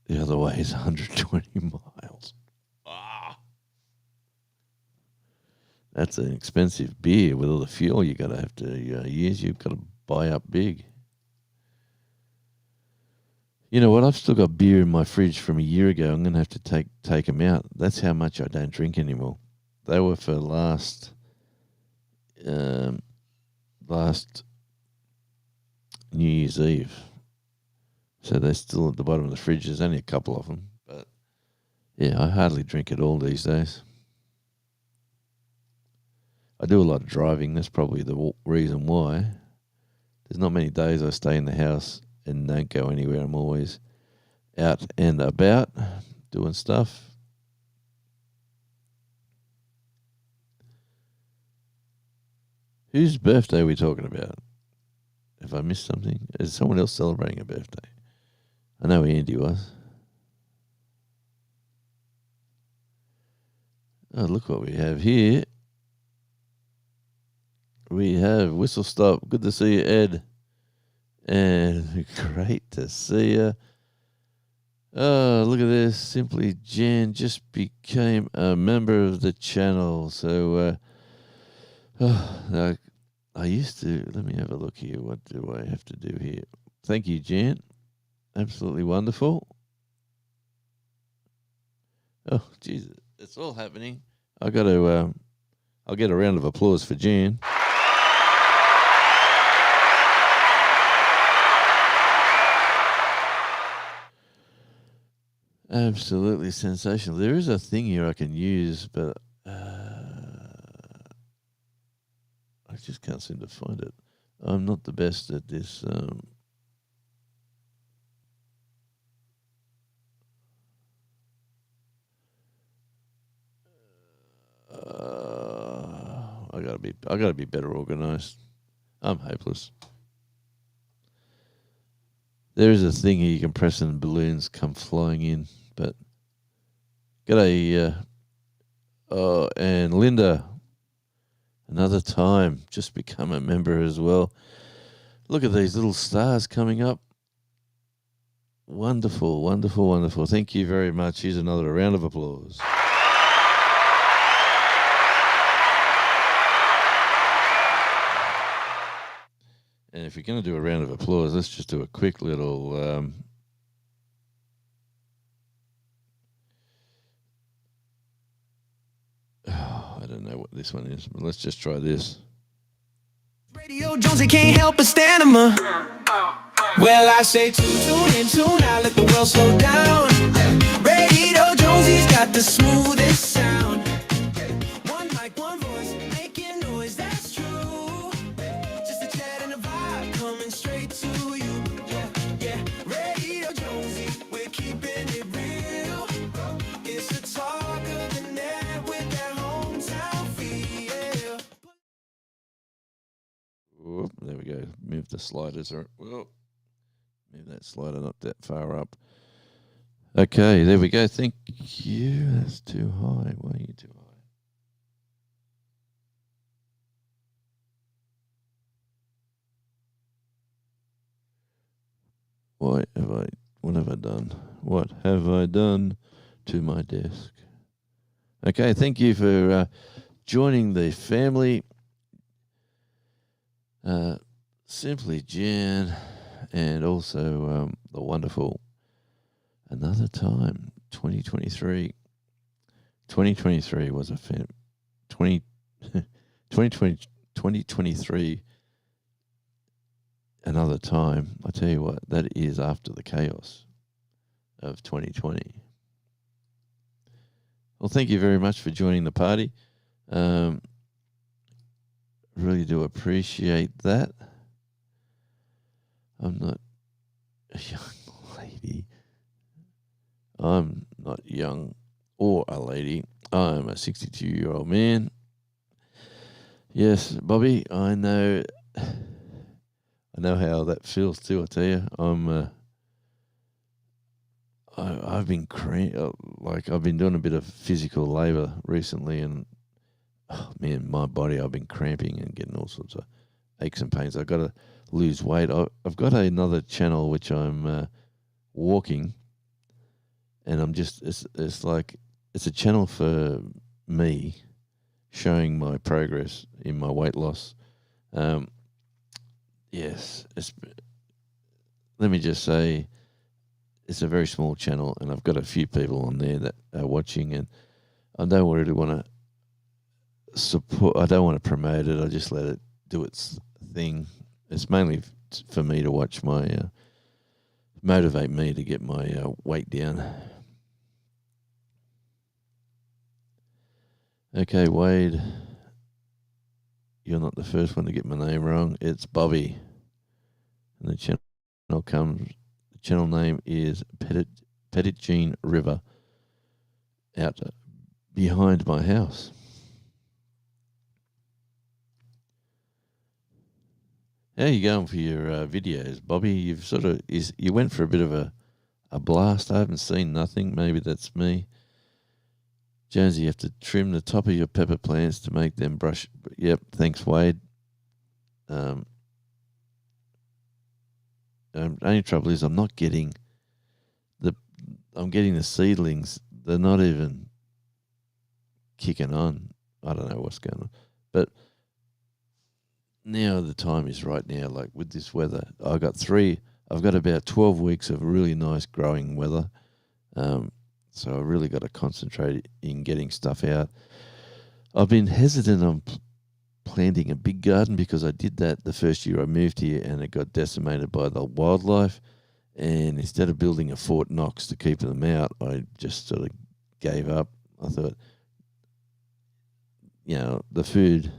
The other way is 120 miles. Ah. That's an expensive beer with all the fuel you have to use. You've got to buy up big. You know what? I've still got beer in my fridge from a year ago. I'm going to have to take them out. That's how much I don't drink anymore. They were for last New Year's Eve. So they're still at the bottom of the fridge. There's only a couple of them. But, yeah, I hardly drink it all these days. I do a lot of driving. That's probably the reason why. There's not many days I stay in the house and don't go anywhere. I'm always out and about doing stuff. Whose birthday are we talking about? If I missed something, is someone else celebrating a birthday? I know Andy was. Oh, look what we have here. We have Whistle Stop. Good to see you, Ed. And great to see you. Oh, look at this. Simply Jan just became a member of the channel. So, I used to, let me have a look here. What do I have to do here? Thank you, Jan. Absolutely wonderful. Oh, Jesus. It's all happening. I'll get a round of applause for Jan. Absolutely sensational. There is a thing here I can use, but I just can't seem to find it. I'm not the best at this. I gotta be better organized. I'm hopeless. There is a thing here you can press and balloons come flying in, but g'day, and Linda, another time, just become a member as well. Look at these little stars coming up. Wonderful, wonderful, wonderful. Thank you very much. Here's another round of applause. And if you're going to do a round of applause, let's just do a quick little I don't know what this one is, but let's just try this. Radio Jonesy can't help but stand him. Well, I say tune in, tune out, let the world slow down. Radio Jonesy's got the smoothest sound. One mic, one voice, making noise, that's true. Just a chat and a vibe coming straight to you. Yeah, Radio Jonesy, we're keeping it real. It's the talk of the net with that hometown feel. Whoop, there we go. Move the sliders. Well, move that slider not that far up. Okay, there we go. Thank you. That's too high. Why are you too high? What have I done? What have I done to my desk? Okay, thank you for joining the family. Simply Jan, and also the wonderful Another Time 2023. 2023 was a 2023 Another Time. I tell you what, that is after the chaos of 2020. Well, thank you very much for joining the party. Really do appreciate that. I'm not a young lady. I'm not young or a lady. I'm a 62-year-old man. Yes, Bobby, I know how that feels too, I tell you. I've been I've been doing a bit of physical labor recently, and man, my body, I've been cramping and getting all sorts of aches and pains. I've got to lose weight. I've got another channel which I'm walking, and I'm just it's like it's a channel for me showing my progress in my weight loss. Yes, let me just say, it's a very small channel, and I've got a few people on there that are watching, and I don't really want to support. I don't want to promote it. I just let it do its thing. It's mainly for me to watch my motivate me to get my weight down. Okay, Wade, you're not the first one to get my name wrong. It's Bobby, and the channel name is Petitjean River, out behind my house. How are you going for your videos, Bobby? You went for a bit of a blast. I haven't seen nothing. Maybe that's me. Jonesy, you have to trim the top of your pepper plants to make them brush. Yep, thanks, Wade. Only trouble is I'm getting the seedlings. They're not even kicking on. I don't know what's going on, but now the time is right now. Like with this weather, I've got about 12 weeks of really nice growing weather. So I really got to concentrate in getting stuff out. I've been hesitant on planting a big garden because I did that the first year I moved here, and it got decimated by the wildlife. And instead of building a Fort Knox to keep them out, I just sort of gave up. I thought, the food.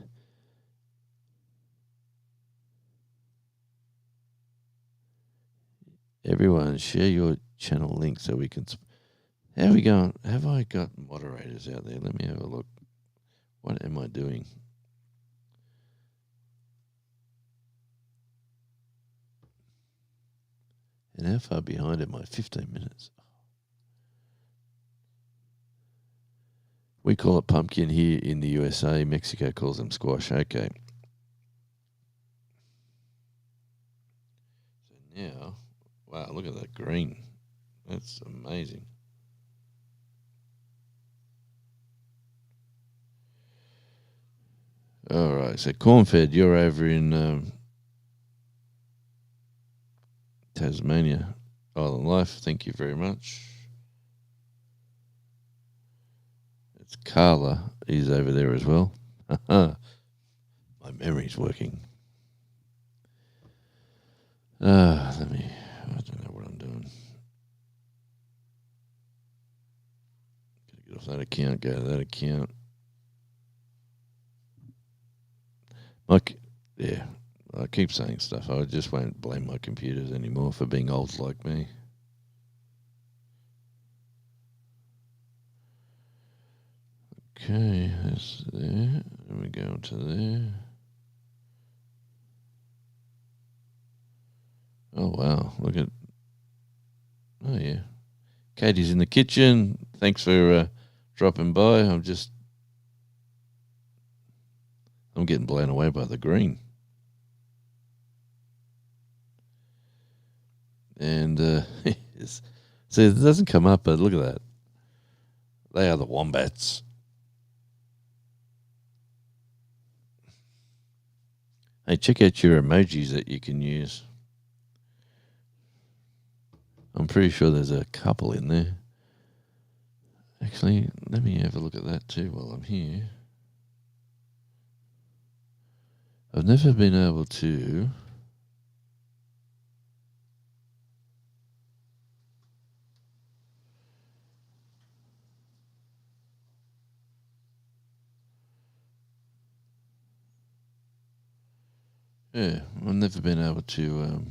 Everyone, share your channel link so we can. How are we going? Have I got moderators out there? Let me have a look. What am I doing? And how far behind am I? 15 minutes. We call it pumpkin here in the USA. Mexico calls them squash. Okay. So now, wow, look at that green. That's amazing. All right. So Cornfed, you're over in Tasmania, Island Life. Thank you very much. It's Carla. He's over there as well. My memory's working. I don't know what I'm doing. Gotta get off that account, go to that account. Yeah, I keep saying stuff. I just won't blame my computers anymore for being old like me. Okay, that's there. And we go to there. Oh, wow. Look at. Oh, yeah. Katie's in the kitchen. Thanks for dropping by. I'm getting blown away by the green. And see, it doesn't come up, but look at that. They are the wombats. Hey, check out your emojis that you can use. I'm pretty sure there's a couple in there. Actually, let me have a look at that too while I'm here. I've never been able to. Yeah, I've never been able to.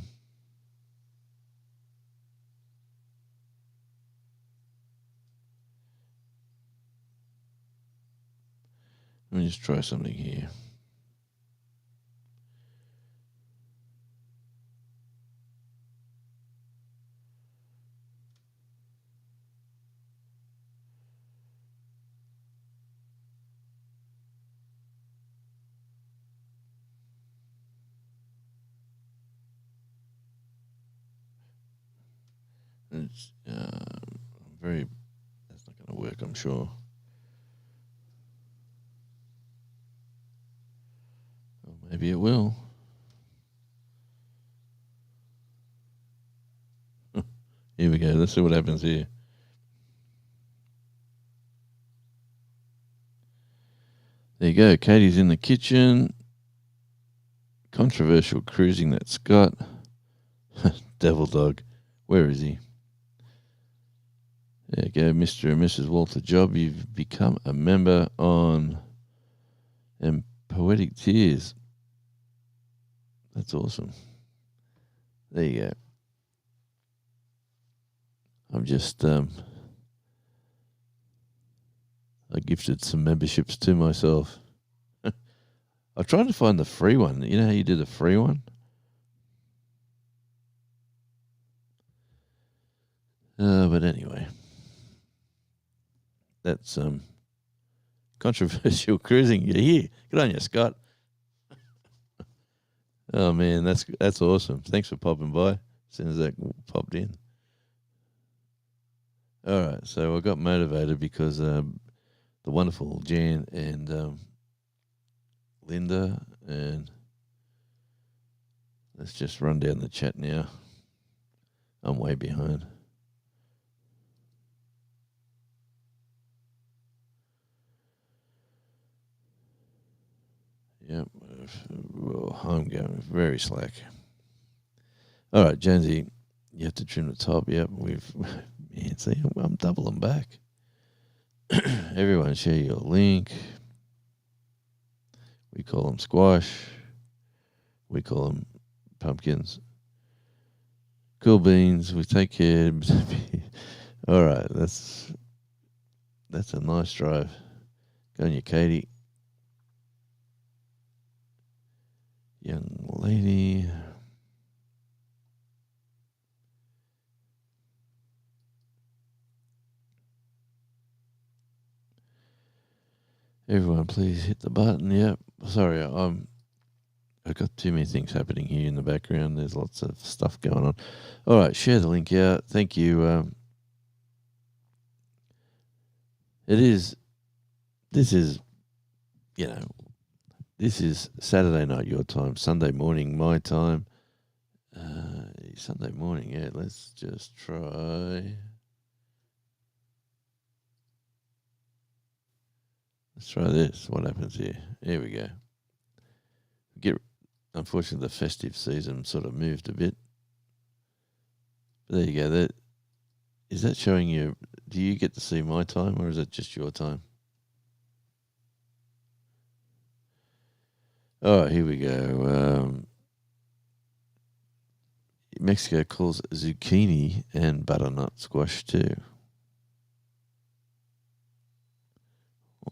Let me just try something here. It's very. That's not going to work, I'm sure. Or maybe it will. Here we go. Let's see what happens here. There you go. Katie's in the kitchen. Controversial cruising that Scott. Devil dog. Where is he? There you go, Mr. and Mrs. Walter Job. You've become a member on Poetic Tears. That's awesome. There you go. I'm just I gifted some memberships to myself. I'm trying to find the free one. You know how you do the free one? But anyway. That's controversial cruising. You're here. Good on you, Scott. Oh man, that's awesome. Thanks for popping by as soon as that popped in. All right, so I got motivated because the wonderful Jan and Linda, and let's just run down the chat now. I'm way behind. Yep, well, I'm going very slack. All right, Jonesy, you have to trim the top. Yep, man, see, I'm doubling back. Everyone share your link. We call them squash. We call them pumpkins. Cool beans. We take care. All right, that's a nice drive. Go on you, Katie. Young lady. Everyone, please hit the button. Yep. Sorry, I've got too many things happening here in the background. There's lots of stuff going on. All right, share the link out. Thank you. This is, this is Saturday night your time, Sunday morning my time. Sunday morning, yeah. Let's just try. Let's try this. What happens here? Here we go. Unfortunately, the festive season sort of moved a bit. But there you go. Is that showing you? Do you get to see my time, or is it just your time? All right, here we go. Mexico calls zucchini and butternut squash too.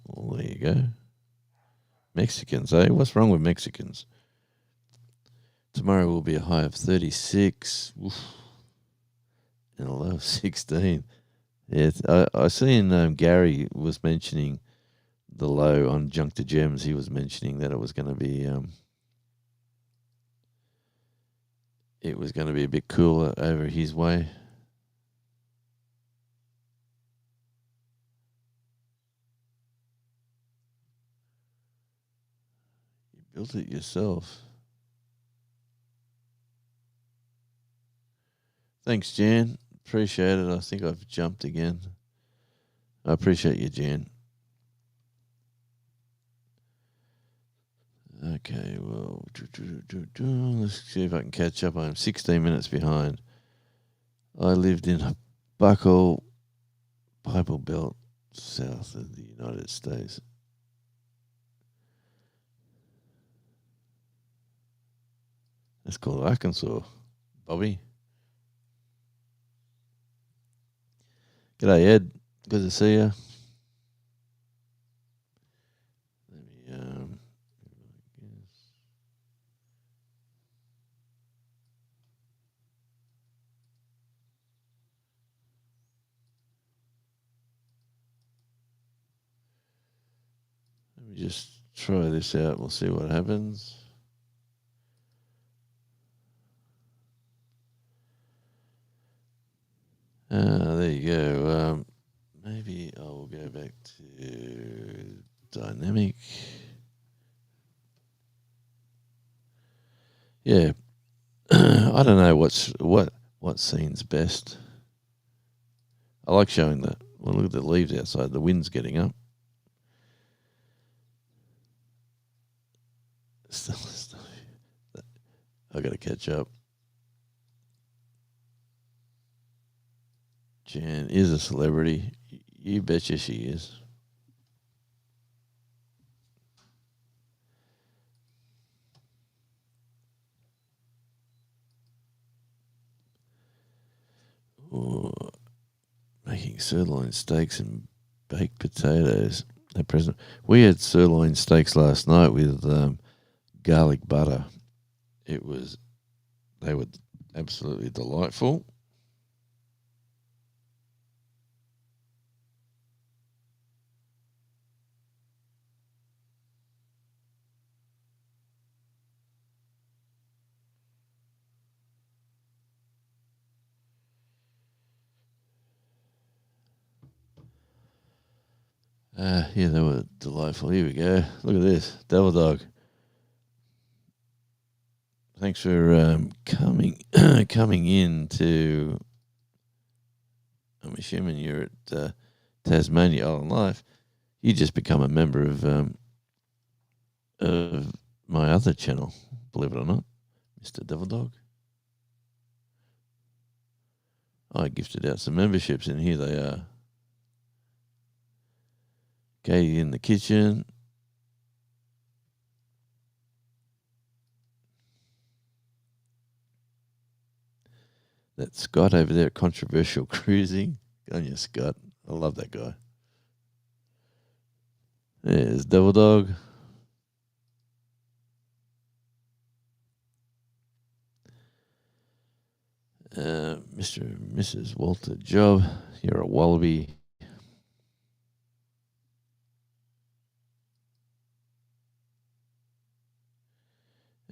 Well, there you go. Mexicans, eh? What's wrong with Mexicans? Tomorrow will be a high of 36 and a low of 16. Yeah, I seen Gary was mentioning the low on Junk to Gems. He was mentioning that it was going to be a bit cooler over his way. You built it yourself. Thanks, Jan. Appreciate it. I think I've jumped again. I appreciate you, Jan. Okay, well, let's see if I can catch up. I'm 16 minutes behind. I lived in Buckle, Bible Belt, south of the United States. That's called Arkansas, Bobby. G'day, Ed. Good to see you. Let me let me just try this out. We'll see what happens. There you go. Maybe I will go back to dynamic. Yeah, I don't know what scene's best. I like showing that. Well, look at the leaves outside. The wind's getting up. I got to catch up. Jan is a celebrity. You betcha she is. Ooh, making sirloin steaks and baked potatoes. We had sirloin steaks last night with garlic butter. They were absolutely delightful. Yeah, they were delightful. Here we go. Look at this. Devil Dog. Thanks for coming in to. I'm assuming you're at Tasmania Island Life. You just become a member of my other channel, believe it or not, Mr. Devil Dog. I gifted out some memberships, and here they are. Katie in the kitchen. That's Scott over there at Controversial Cruising. Good on you, Scott. I love that guy. There's Devil Dog. Mr. and Mrs. Walter Job. You're a wallaby.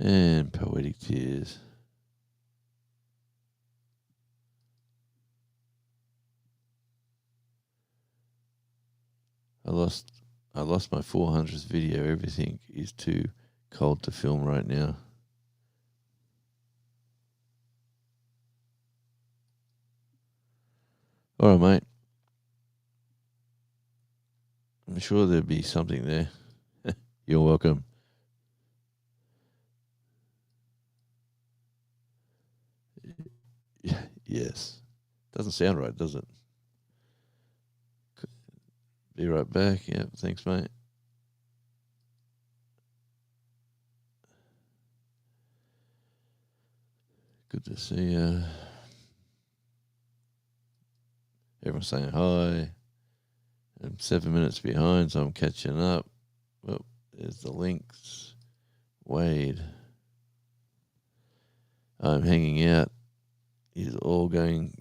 And Poetic Tears. I lost my 400th video. Everything is too cold to film right now. All right, mate. I'm sure there'll be something there. You're welcome. Yes. Doesn't sound right, does it? Be right back. Yeah, thanks, mate. Good to see you. Everyone's saying hi. I'm 7 minutes behind, so I'm catching up. Well, there's the links. Wade. I'm hanging out. Is all going.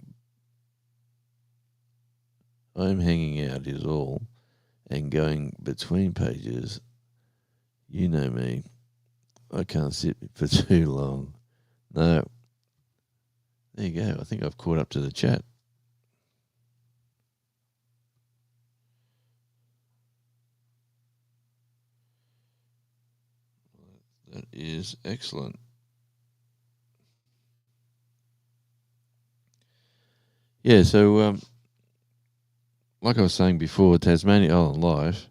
I'm hanging out is all, and going between pages. You know me. I can't sit for too long. No. There you go. I think I've caught up to the chat. That is excellent. Yeah, so like I was saying before, Tasmania Island Live,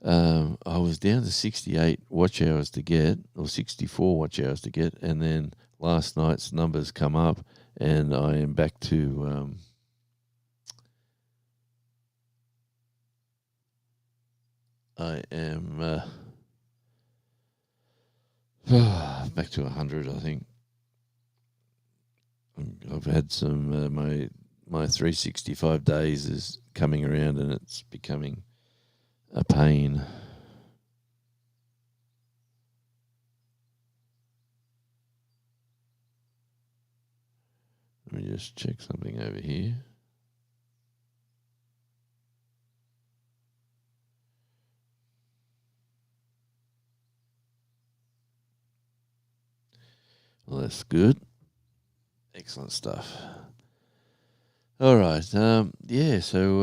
I was down to 68 watch hours to get, or 64 watch hours to get, and then last night's numbers come up, and I am back to I am back to 100, I think. I've had some my 365 days is coming around, and it's becoming a pain. Let me just check something over here. Well, that's good. Excellent stuff. All right. Yeah, so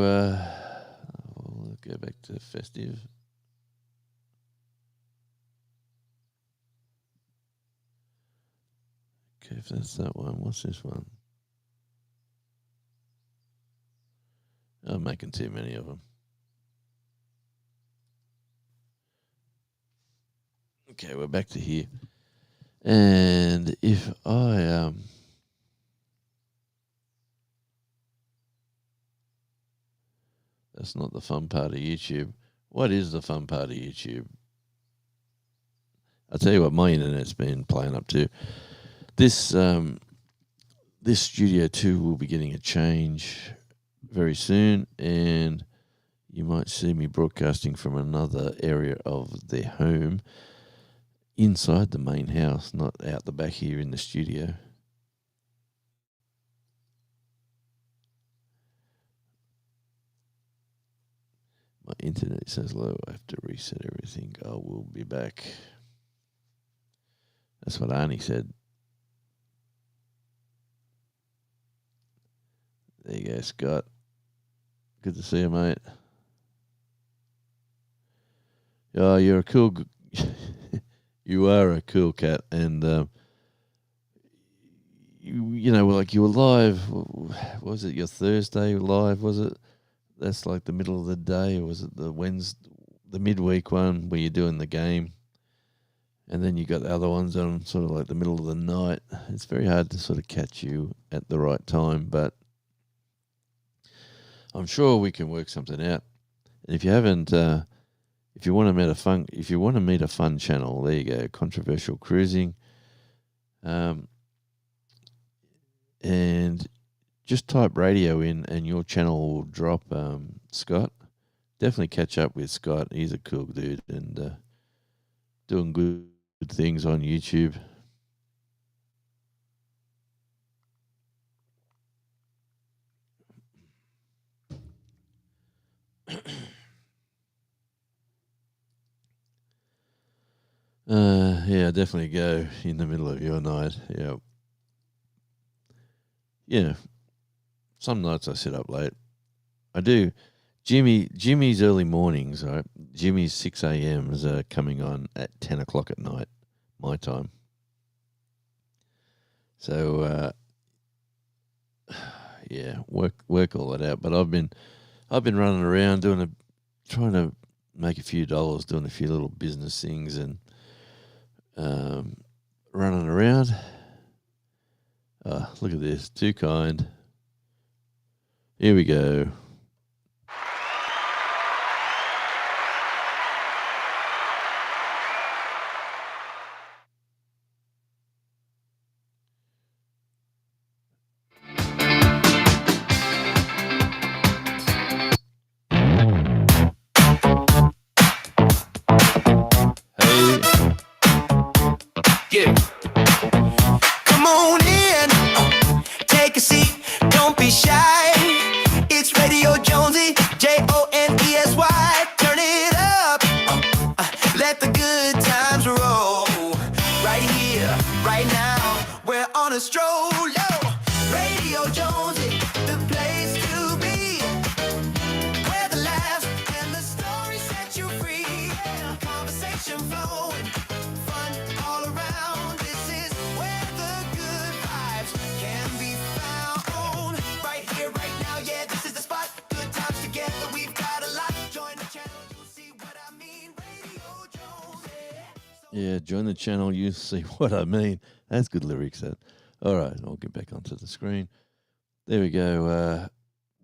we'll go back to festive. Okay, if that's that one, what's this one? I'm making too many of them. Okay, we're back to here. And if I that's not the fun part of YouTube. What is the fun part of YouTube? I'll tell you what, my internet's been playing up to. This this Studio 2 will be getting a change very soon, and you might see me broadcasting from another area of their home inside the main house, not out the back here in the studio. My internet says low. I have to reset everything. I will be back. That's what Arnie said. There you go, Scott. Good to see you, mate. Oh, you're a cool. You are a cool cat, and you know, like you were live. Was it your Thursday live? Was it? That's like the middle of the day, or was it the Wednesday, the midweek one where you're doing the game, and then you got the other ones on sort of like the middle of the night. It's very hard to sort of catch you at the right time, but I'm sure we can work something out. And if you haven't, if you want to meet a fun channel, there you go, Controversial Cruising, and just type radio in, and your channel will drop. Scott, definitely catch up with Scott. He's a cool dude and doing good things on YouTube. Yeah, definitely go in the middle of your night. Yeah. Yeah. Some nights I sit up late. I do. Jimmy's early mornings, right? Jimmy's 6 a.m.s are coming on at 10 o'clock at night, my time. So, yeah, work all that out. But I've been running around trying to make a few dollars, doing a few little business things, and running around. Look at this, too kind. Here we go. Hey. Yeah. Come on in, take a seat, don't be shy. It's Radio Jonesy, Jonesy. Turn it up, let the good times roll. Right here, right now, we're on a stroll. Yo, Radio Jonesy, the place to be. Where the laughs and the stories set you free. Yeah, conversation flowing, fun all around. This is where the good vibes can be found. Yeah, join the channel. You see what I mean. That's good lyrics. That. All right, I'll get back onto the screen. There we go.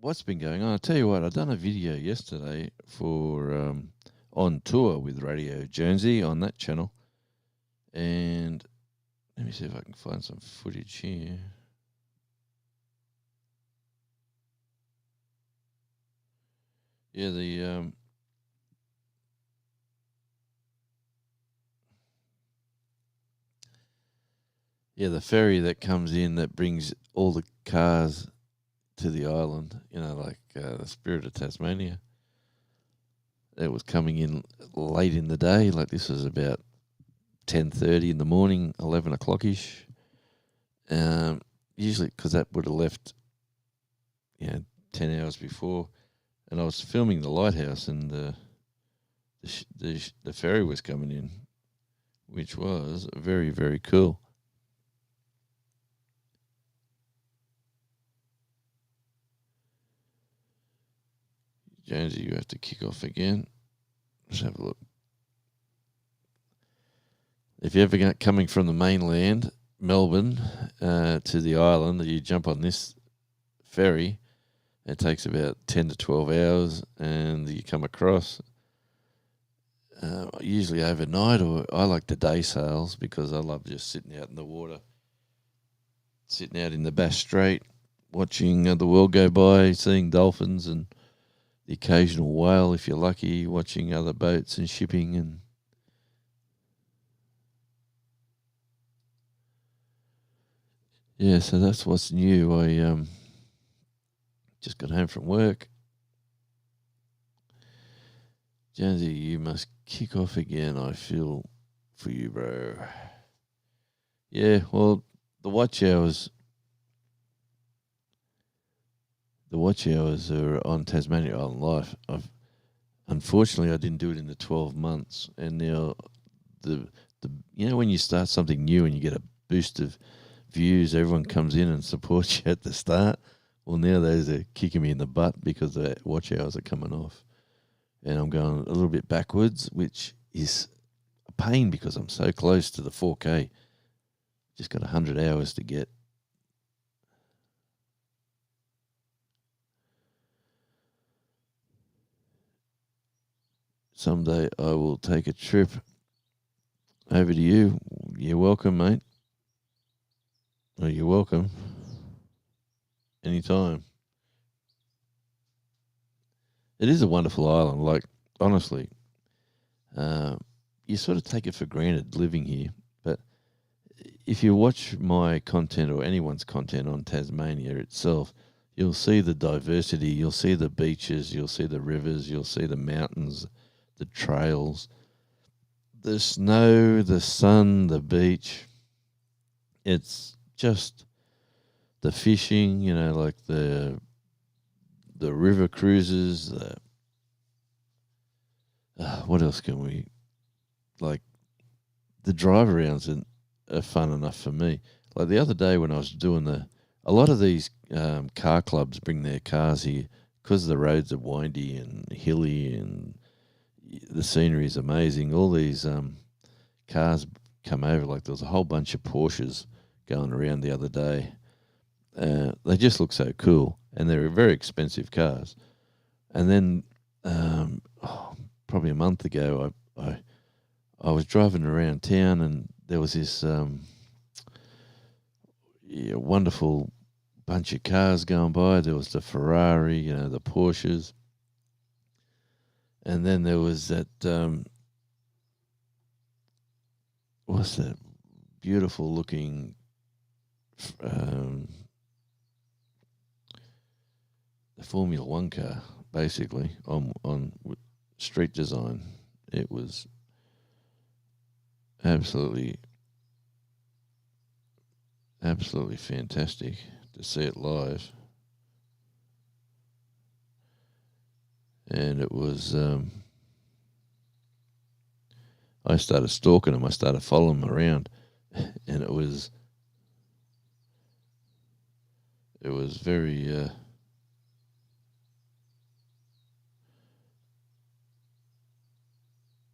What's been going on? I'll tell you what. I done a video yesterday for on tour with Radio Jonesy on that channel, and let me see if I can find some footage here. Yeah, the ferry that comes in that brings all the cars to the island. You know, like the Spirit of Tasmania. It was coming in late in the day. Like this was about 10:30 in the morning, 11 o'clock ish. Usually, because that would have left, 10 hours before, and I was filming the lighthouse, and the ferry was coming in, which was very, very cool. Jonesy, you have to kick off again. Let's have a look. If you're ever coming from the mainland, Melbourne, to the island, you jump on this ferry. It takes about 10 to 12 hours, and you come across usually overnight, or I like the day sails because I love just sitting out in the water, sitting out in the Bass Strait, watching the world go by, seeing dolphins and the occasional whale if you're lucky, watching other boats and shipping. And yeah, so that's what's new. I just got home from work. Jonesy, you must kick off again. I feel for you, bro. Yeah, well, the watch hours are on Tasmania Island Life. Unfortunately I didn't do it in the 12 months, and now the when you start something new and you get a boost of views, everyone comes in and supports you at the start. Well, now those are kicking me in the butt because the watch hours are coming off, and I'm going a little bit backwards, which is a pain because I'm so close to the 4K. Just got 100 hours to get. Someday I will take a trip over to you. You're welcome, mate. Oh, you're welcome. Anytime. It is a wonderful island. Like, honestly, you sort of take it for granted living here. But if you watch my content or anyone's content on Tasmania itself, you'll see the diversity. You'll see the beaches. You'll see the rivers. You'll see the mountains, the trails, the snow, the sun, the beach. It's just the fishing, like the river cruises. What else can we like? The drive arounds are fun enough for me. Like the other day when I was doing a lot of these car clubs bring their cars here because the roads are windy and hilly and the scenery is amazing. All these cars come over. Like there was a whole bunch of Porsches going around the other day. They just look so cool, and they're very expensive cars. And then probably a month ago, I was driving around town, and there was this wonderful bunch of cars going by. There was the Ferrari, the Porsches, and then there was that what's that beautiful looking the Formula One car, basically on street design. It was absolutely fantastic to see it live, and it was. I started stalking them. I started following them around, and it was very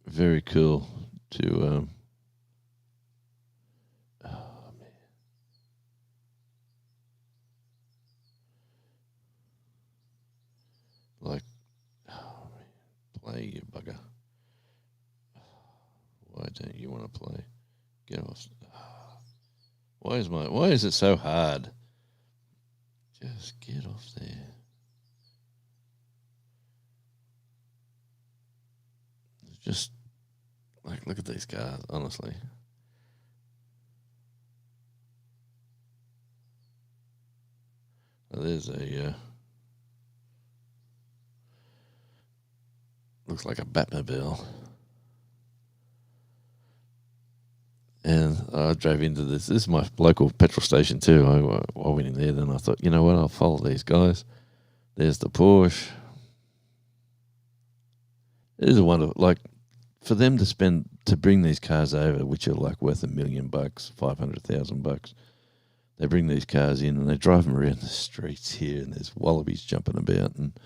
very cool to Like, oh, play, you bugger. Why don't you want to play? Get off. Why is it so hard? Just get off there. Just like look at these cars, honestly. Now, there's a looks like a Batmobile. And I drove into this. This is my local petrol station too. I went in there. Then I thought, you know what? I'll follow these guys. There's the Porsche. It is a wonderful, like, for them to bring these cars over, which are like worth $1 million, $500,000. They bring these cars in and they drive them around the streets here, and there's wallabies jumping about, and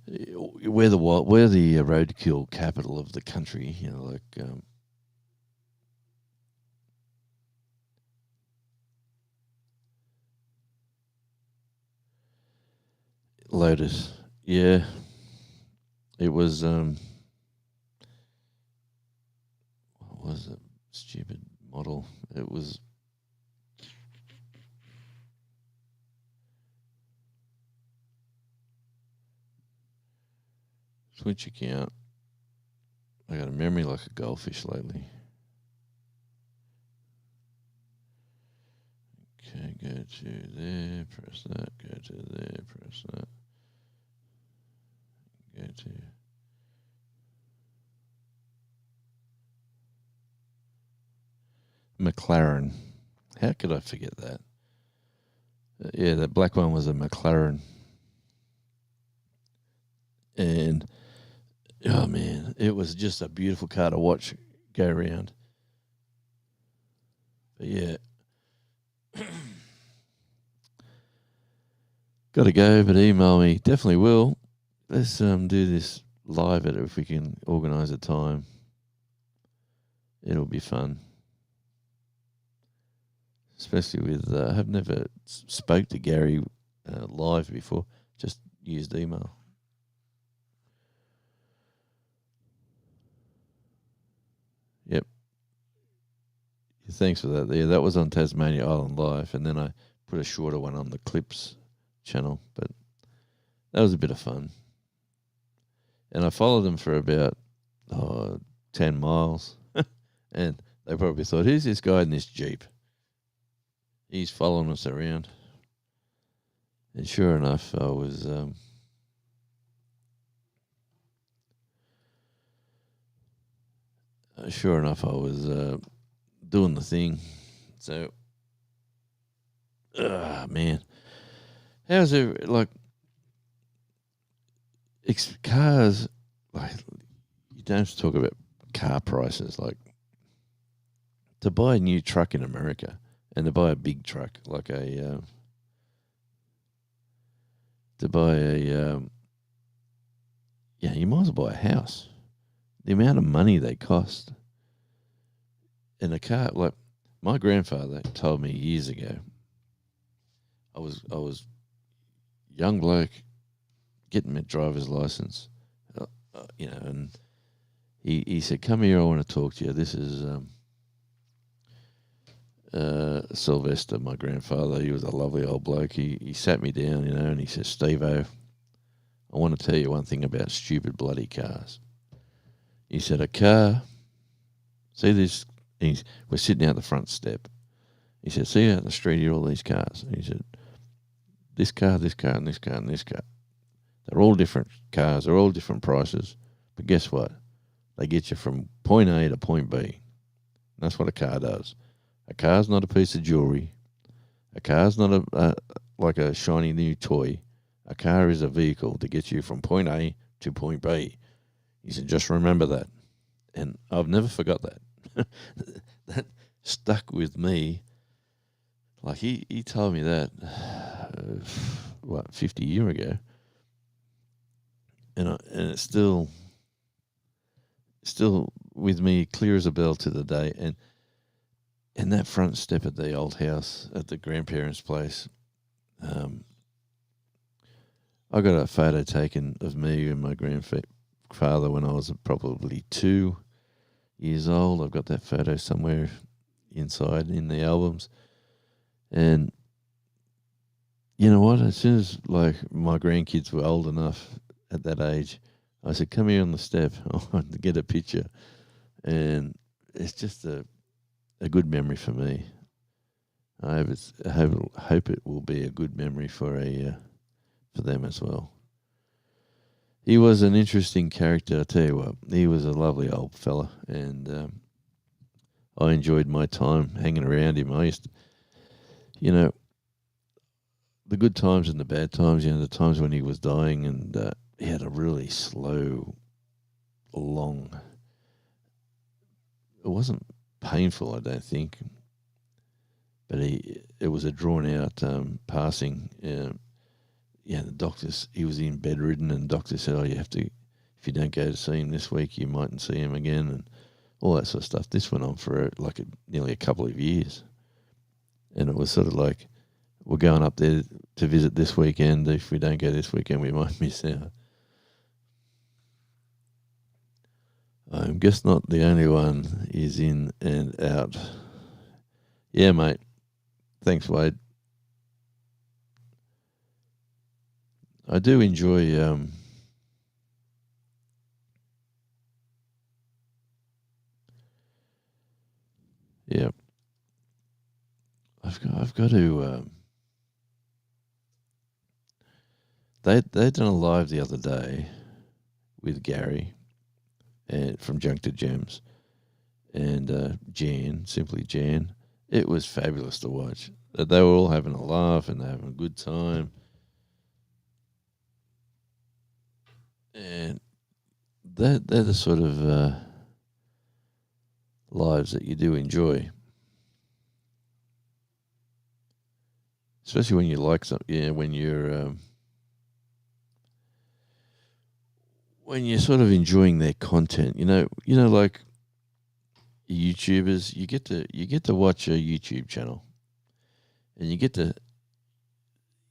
we're the roadkill capital of the country. You know, like. Lotus, yeah, it was. What was it? Stupid model. It was. Switch account. I got a memory like a goldfish lately. Okay, go to there, press that, go to there, press that. Go to McLaren. How could I forget that? Yeah, that black one was a McLaren. And, oh man, it was just a beautiful car to watch go around. But yeah. Got to go, but email me. Definitely will. Let's do this live at it if we can organise a time. It'll be fun. Especially with, I've never spoke to Gary live before, just used email. Yep. Thanks for that. Yeah, that was on Tasmania Island Live, and then I put a shorter one on the Clips channel, but that was a bit of fun. And I followed them for about 10 miles, and they probably thought, who's this guy in this Jeep? He's following us around. And sure enough, I was doing the thing. So, man, how's it like? Cars, like, you don't have to talk about car prices. Like, to buy a new truck in America and to buy a big truck, like you might as well buy a house. The amount of money they cost. And a car, like, my grandfather told me years ago, I was young bloke getting my driver's license, and he said, come here, I want to talk to you. This is Sylvester, my grandfather. He was a lovely old bloke. He sat me down, and he said, Steve-o, I want to tell you one thing about stupid bloody cars. He said, a car, see this, we're sitting out the front step. He said, see out in the street here, all these cars. And he said, this car, this car, and this car, and this car. They're all different cars. They're all different prices. But guess what? They get you from point A to point B. And that's what a car does. A car's not a piece of jewelry. A car's not like a shiny new toy. A car is a vehicle to get you from point A to point B. He said, just remember that. And I've never forgot that. That stuck with me. Like, he told me that, 50 years ago. And it's still with me, clear as a bell to the day. And that front step at the old house at the grandparents' place, I I got a photo taken of me and my grandfather when I was probably 2 years old. I've got that photo somewhere inside in the albums. And you know what? As soon as like my grandkids were old enough at that age, I said, "Come here on the step. I want to get a picture." And it's just a good memory for me. I hope it will be a good memory for them as well. He was an interesting character. I tell you what, he was a lovely old fella, and I enjoyed my time hanging around him. I used to, you know, the good times and the bad times. The times when he was dying, and he had a really slow, long. It wasn't painful, I don't think, but it was a drawn out passing. The doctors, he was in bedridden, and the doctor said, "Oh, you have to, if you don't go to see him this week, you mightn't see him again," and all that sort of stuff. This went on for nearly a couple of years, and it was sort of like, we're going up there to visit this weekend. If we don't go this weekend, we might miss out. I'm guess not the only one is in and out. Yeah, mate. Thanks, Wade. I do enjoy yeah. I've got to they done a live the other day with Gary and from Junk to Gems and Jan, simply Jan. It was fabulous to watch. They were all having a laugh and they're having a good time. And they're the sort of lives that you do enjoy, especially when you like something. Yeah, when you're sort of enjoying their content. Like YouTubers, you get to watch a YouTube channel, and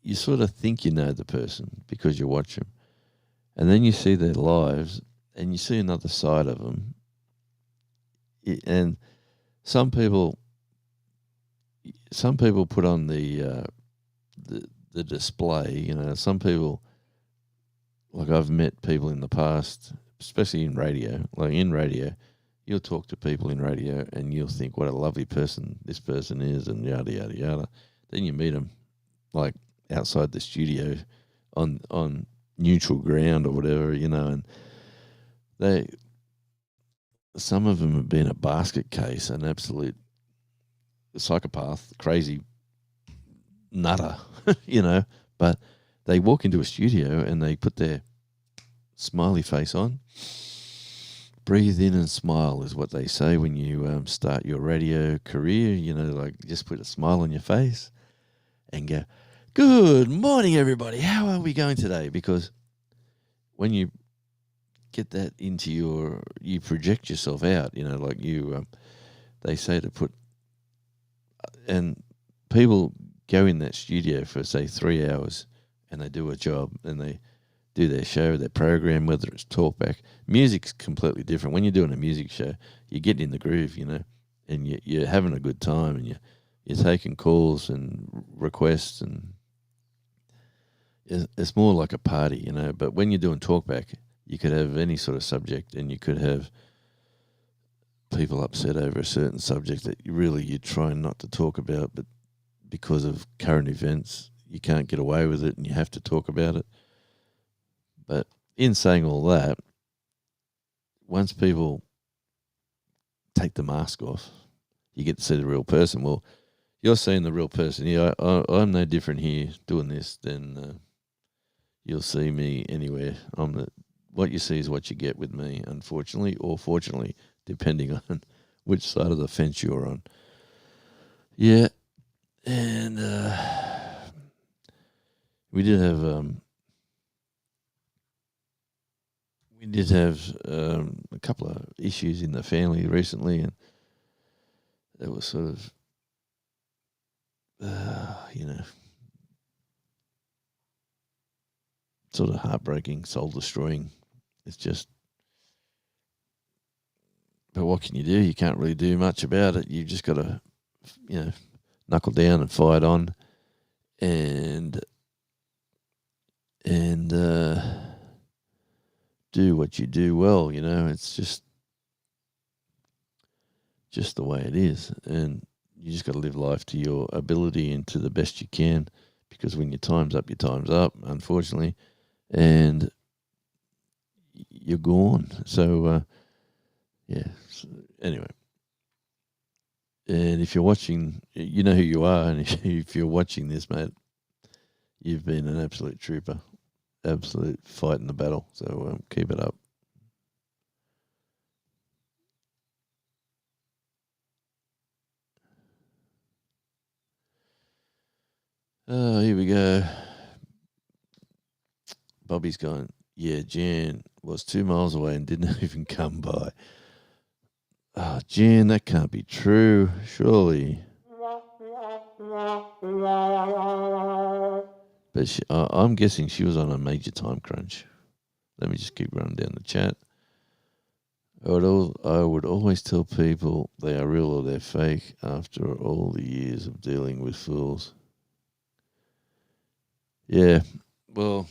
you sort of think you know the person because you watch them, and then you see their lives, and you see another side of them. And some people, put on the display. Some people, like I've met people in the past, especially in radio. Like in radio, you'll talk to people in radio, and you'll think what a lovely person this person is, and yada yada yada. Then you meet them like outside the studio on neutral ground or whatever, and they some of them have been a basket case, an absolute psychopath, crazy nutter, but they walk into a studio and they put their smiley face on. Breathe in and smile is what they say when you start your radio career. Like just put a smile on your face and go, "Good morning, everybody. How are we going today?" Because when you get that into you project yourself out. Like they say to put, and people go in that studio for say 3 hours, and they do a job, and they do their show, their program, whether it's talkback. Music's completely different. When you're doing a music show, you get in the groove, and you're having a good time, and you're taking calls and requests, and it's more like a party, But when you're doing talkback, you could have any sort of subject, and you could have people upset over a certain subject that you're trying not to talk about, but because of current events, you can't get away with it, and you have to talk about it. But in saying all that, once people take the mask off, you get to see the real person. Well, you're seeing the real person. Yeah, I'm no different here doing this than you'll see me anywhere. What you see is what you get with me, unfortunately, or fortunately, depending on which side of the fence you're on. Yeah, and we did have a couple of issues in the family recently, and it was sort of, sort of heartbreaking, soul destroying. It's just, but what can you do? You can't really do much about it. You've just got to, knuckle down and fight on, and do what you do well. It's just the way it is, and you just got to live life to your ability and to the best you can, because when your time's up, unfortunately, and you're gone. So, anyway. And if you're watching, you know who you are, and if you're watching this, mate, you've been an absolute trooper, absolute fight in the battle. So keep it up. Oh, here we go. Bobby's going, yeah, Jan was 2 miles away and didn't even come by. Oh, Jan, that can't be true, surely. But I'm guessing she was on a major time crunch. Let me just keep running down the chat. I would always tell people they are real or they're fake after all the years of dealing with fools. Yeah, well,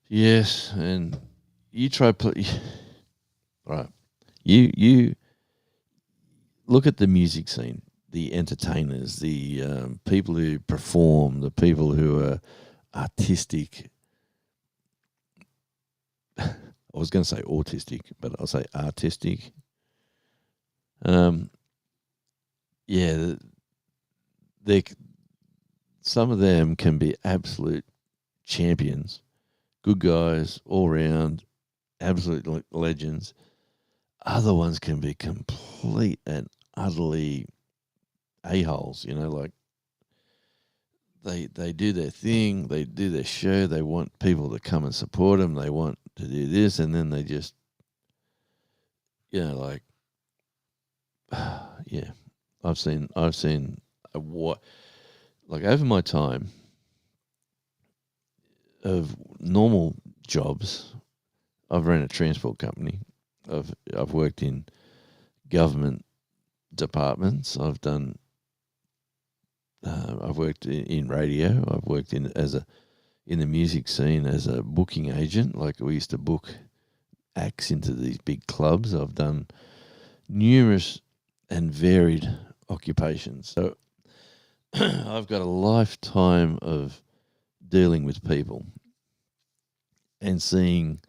yes, and you try right. You look at the music scene, the entertainers, the people who perform, the people who are artistic. I was going to say autistic, but I'll say artistic. Yeah, some of them can be absolute champions, good guys all round, absolute legends. Other ones can be complete and utterly a-holes, like they do their thing, they do their show, they want people to come and support them, they want to do this, and then they just, yeah, I've seen what, like over my time of normal jobs, I've ran a transport company. I've worked in government departments. I've worked in radio. I've worked in the music scene as a booking agent. Like we used to book acts into these big clubs. I've done numerous and varied occupations. So I've got a lifetime of dealing with people and seeing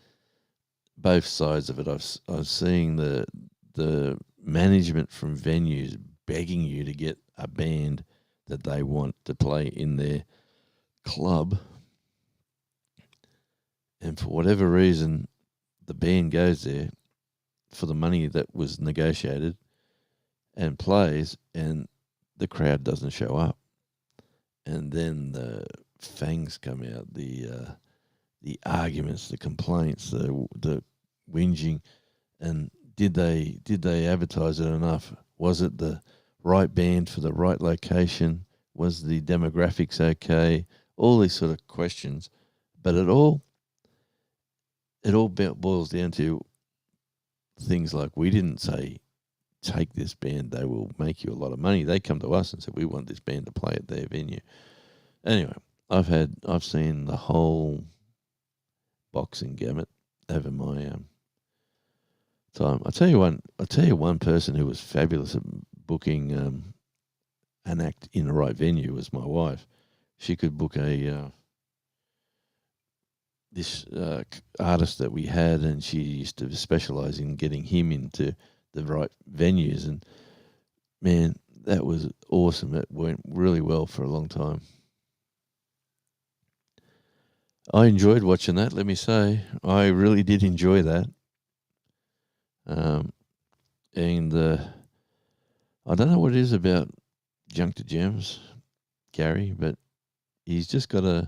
both sides of it. I've seen the management from venues begging you to get a band that they want to play in their club, and for whatever reason, the band goes there for the money that was negotiated and plays, and the crowd doesn't show up, and then the fangs come out, the arguments, the complaints, the whinging, and did they advertise it enough? Was it the right band for the right location? Was the demographics okay? All these sort of questions, but it all boils down to things like, we didn't say take this band, they will make you a lot of money. They come to us and said, we want this band to play at their venue. Anyway, I've seen the whole boxing gamut over my time. I'll tell you one person who was fabulous at booking an act in the right venue was my wife. She could book this artist that we had, and she used to specialize in getting him into the right venues, and man, that was awesome. It went really well for a long time. I enjoyed watching that, let me say. I really did enjoy that. And I don't know what it is about Junk to Gems, Gary, but he's just got I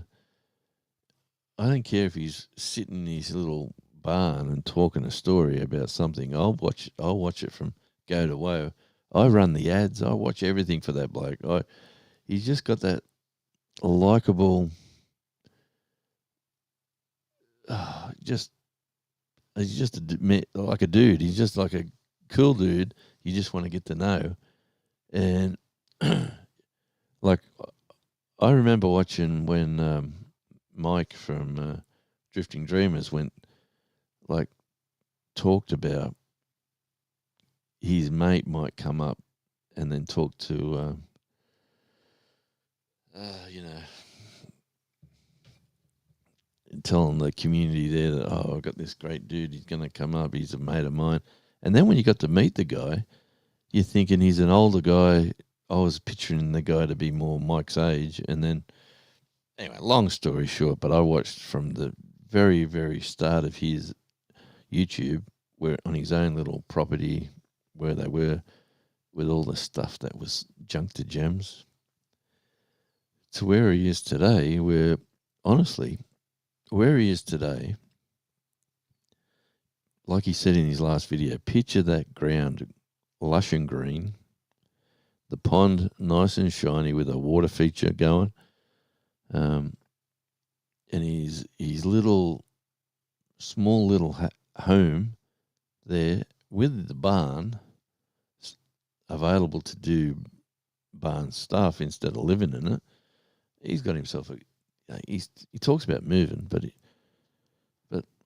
don't care if he's sitting in his little barn and talking a story about something. I'll watch it from go to woe. I run the ads. I watch everything for that bloke. He's just got that likable just he's just like a dude. He's just like a cool dude. You just want to get to know, and like I remember watching when Mike from Drifting Dreamers talked about his mate might come up and then talk to telling the community there that, I've got this great dude, he's going to come up, he's a mate of mine. And then when you got to meet the guy, you're thinking he's an older guy. I was picturing the guy to be more Mike's age. And then, anyway, long story short, but I watched from the very, very start of his YouTube, where on his own little property where they were with all the stuff that was junk to gems, to where he is today, where honestly, where he is today, like he said in his last video, picture that ground lush and green, the pond nice and shiny with a water feature going, and his small little home there with the barn available to do barn stuff instead of living in it. He's got himself he talks about moving, but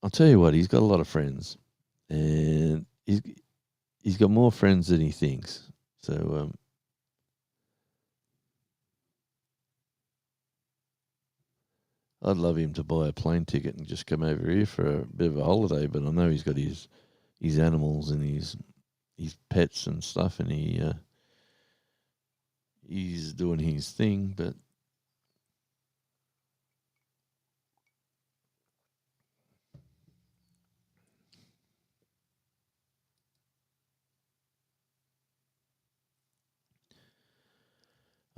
I'll tell you what, he's got a lot of friends, and he's got more friends than he thinks. So I'd love him to buy a plane ticket and just come over here for a bit of a holiday, but I know he's got his animals and his pets and stuff, and he's doing his thing, but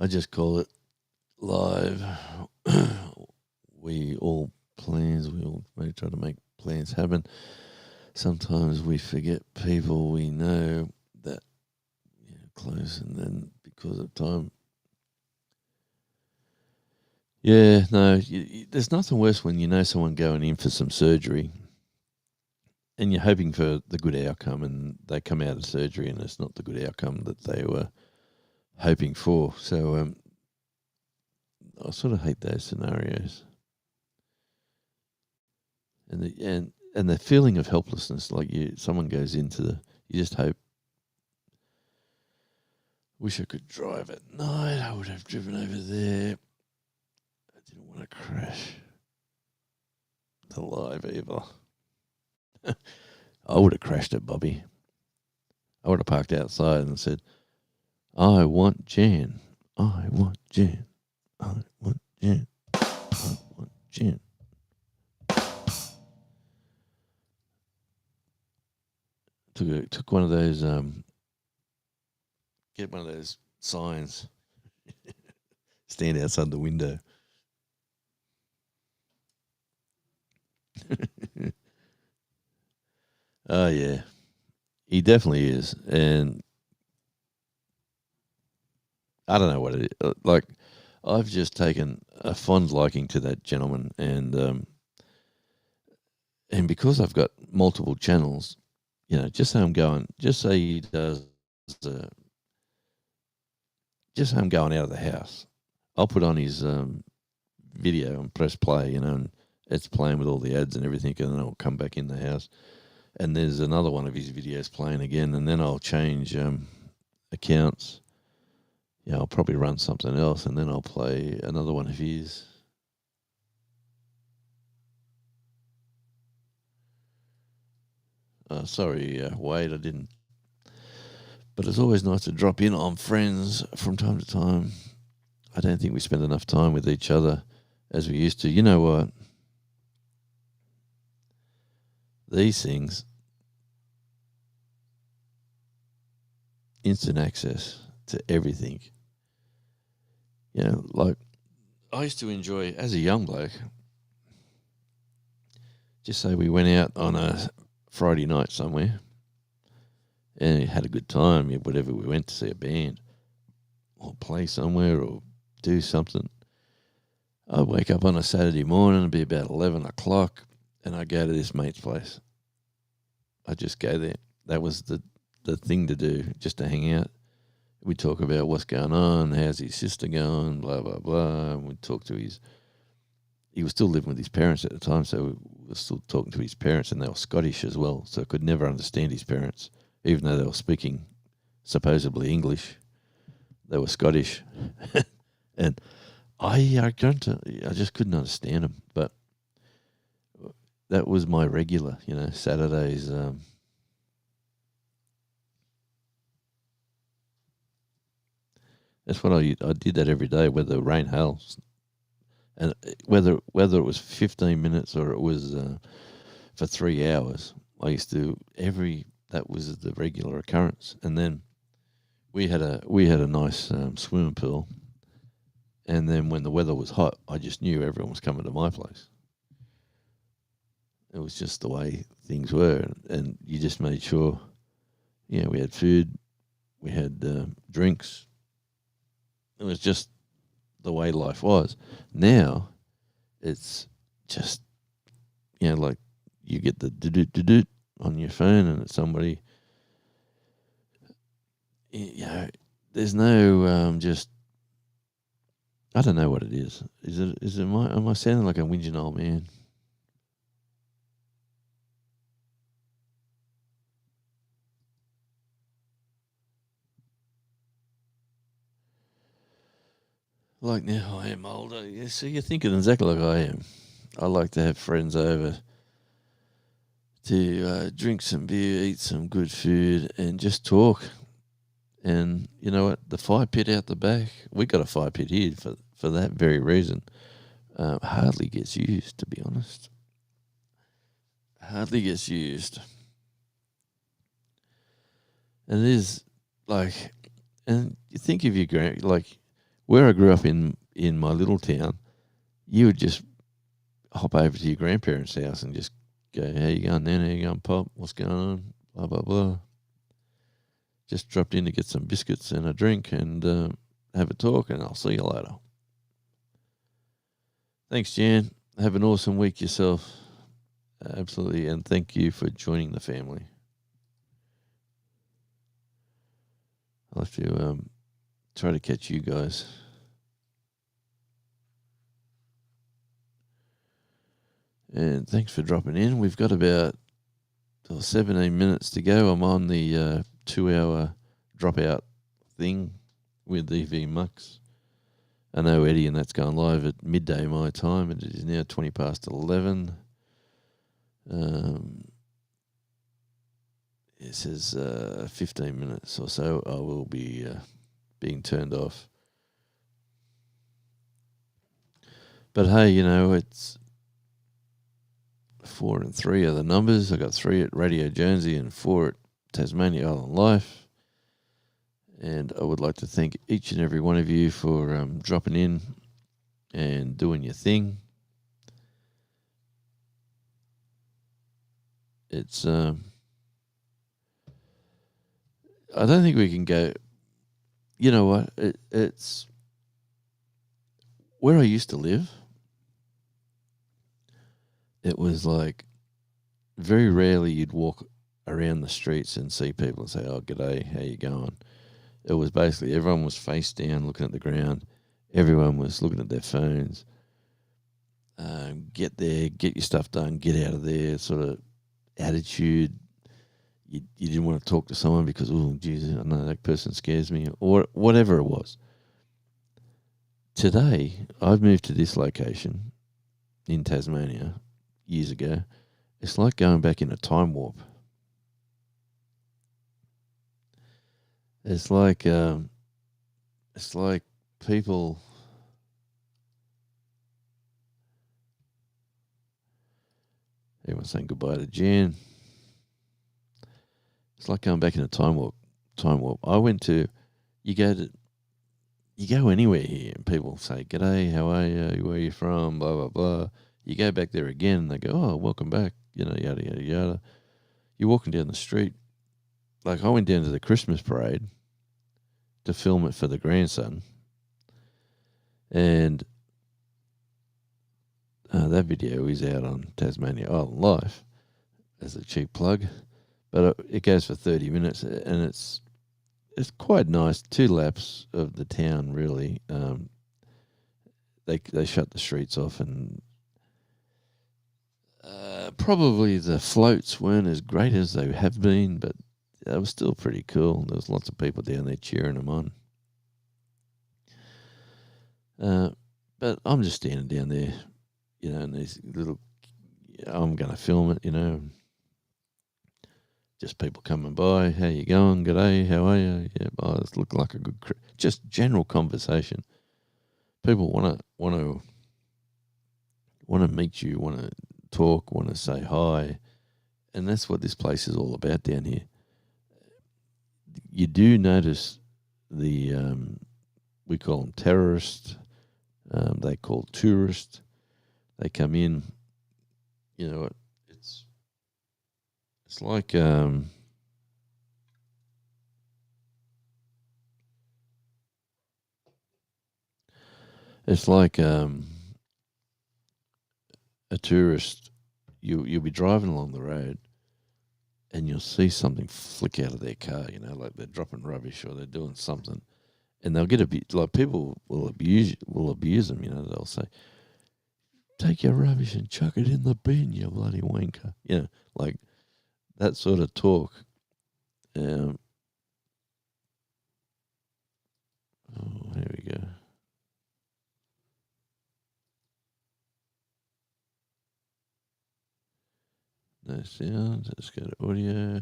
I just call it live. We all try to make plans happen. Sometimes we forget people we know that close, and then because of time. Yeah, no, there's nothing worse when you know someone going in for some surgery and you're hoping for the good outcome, and they come out of surgery and it's not the good outcome that they were hoping for. So I sort of hate those scenarios. And the feeling of helplessness, like someone goes into you just hope. Wish I could drive at night. I would have driven over there. I didn't want to crash the live either. I would have crashed it, Bobby. I would have parked outside and said, I want Jan. I want Jan. I want Jan. I want Jan. Took one of those get one of those signs. Stand outside the window. Oh yeah. He definitely is. And I don't know what it is. Like, I've just taken a fond liking to that gentleman, and because I've got multiple channels, just say he does, just say I'm going out of the house, I'll put on his video and press play, and it's playing with all the ads and everything, and then I'll come back in the house, and there's another one of his videos playing again, and then I'll change accounts. I'll probably run something else, and then I'll play another one of his. Sorry, Wade, I didn't. But it's always nice to drop in on friends from time to time. I don't think we spend enough time with each other as we used to. You know what? These things, instant access to everything. Like I used to enjoy, as a young bloke, just say we went out on a Friday night somewhere and had a good time, whatever, we went to see a band or play somewhere or do something. I'd wake up on a Saturday morning, it'd be about 11 o'clock, and I go to this mate's place. I just go there. That was the thing to do, just to hang out. We talk about what's going on, how's his sister going, blah, blah, blah. And we talk to he was still living with his parents at the time, so we were still talking to his parents, and they were Scottish as well, so I could never understand his parents, even though they were speaking supposedly English. They were Scottish. And I just couldn't understand them, but that was my regular, Saturdays. That's what I did that every day, whether rain, hail, and whether it was 15 minutes or it was for 3 hours. I used to that was the regular occurrence. And then we had a nice swimming pool, and then when the weather was hot, I just knew everyone was coming to my place. It was just the way things were, and you just made sure, we had food, we had drinks. It was just the way life was. Now, it's just, like you get the do on your phone, and it's somebody. There's no just. I don't know what it is. Am I sounding like a whinging old man? Like now I am older. Yeah, so you're thinking exactly like I am. I like to have friends over to drink some beer, eat some good food, and just talk. And you know what? The fire pit out the back, we got a fire pit here for that very reason. Hardly gets used, to be honest. Hardly gets used. And it is like, and you think of your like where I grew up in my little town, you would just hop over to your grandparents' house and just go, how you going, Nan? How you going, Pop? What's going on? Blah, blah, blah. Just dropped in to get some biscuits and a drink and have a talk, and I'll see you later. Thanks, Jan. Have an awesome week yourself. Absolutely. And thank you for joining the family. I'll have to try to catch you guys. And thanks for dropping in. We've got about 17 minutes to go. I'm on the 2-hour dropout thing with EV Mux. I know Eddie, and that's going live at midday my time, and it is now 20 past 11. It says 15 minutes or so I will be being turned off. But hey, it's 4 and 3 are the numbers. I got 3 at Radio Jonesy and 4 at Tasmania Island Life. And I would like to thank each and every one of you for dropping in and doing your thing. It's I don't think we can go. You know what? It's where I used to live. It was like very rarely you'd walk around the streets and see people and say, "Oh, g'day, how you going?" It was basically everyone was face down looking at the ground. Everyone was looking at their phones. Get there, get your stuff done, get out of there sort of attitude. You didn't want to talk to someone because, oh, geez, I know that person scares me, or whatever it was. Today, I've moved to this location in Tasmania years ago. It's like going back in a time warp. It's like people. Everyone's saying goodbye to Jan. It's like going back in a time warp. I went to. You go anywhere here, and people say, "G'day, how are you? Where are you from?" Blah blah blah. You go back there again, and they go, "Oh, welcome back." Yada yada yada. You're walking down the street. Like I went down to the Christmas parade to film it for the grandson, and That video is out on Tasmania Island Life as a cheap plug, but it goes for 30 minutes, and it's quite nice. 2 laps of the town, really. They shut the streets off, and probably the floats weren't as great as they have been, but it was still pretty cool. There was lots of people down there cheering them on. But I'm just standing down there, in these little. I'm going to film it, Just people coming by. How you going? G'day. How are you? Yeah, it's looking like a good. Just general conversation. People want to meet you, want to talk, want to say hi, and that's what this place is all about down here. You do notice the we call them terrorists. They call tourists. They come in. It's like a tourist. You'll be driving along the road, and you'll see something flick out of their car. Like they're dropping rubbish or they're doing something, and they'll get a bit like people will abuse them. They'll say, "Take your rubbish and chuck it in the bin, you bloody wanker." Like that sort of talk. Oh, here we go. No sound. Let's go to audio.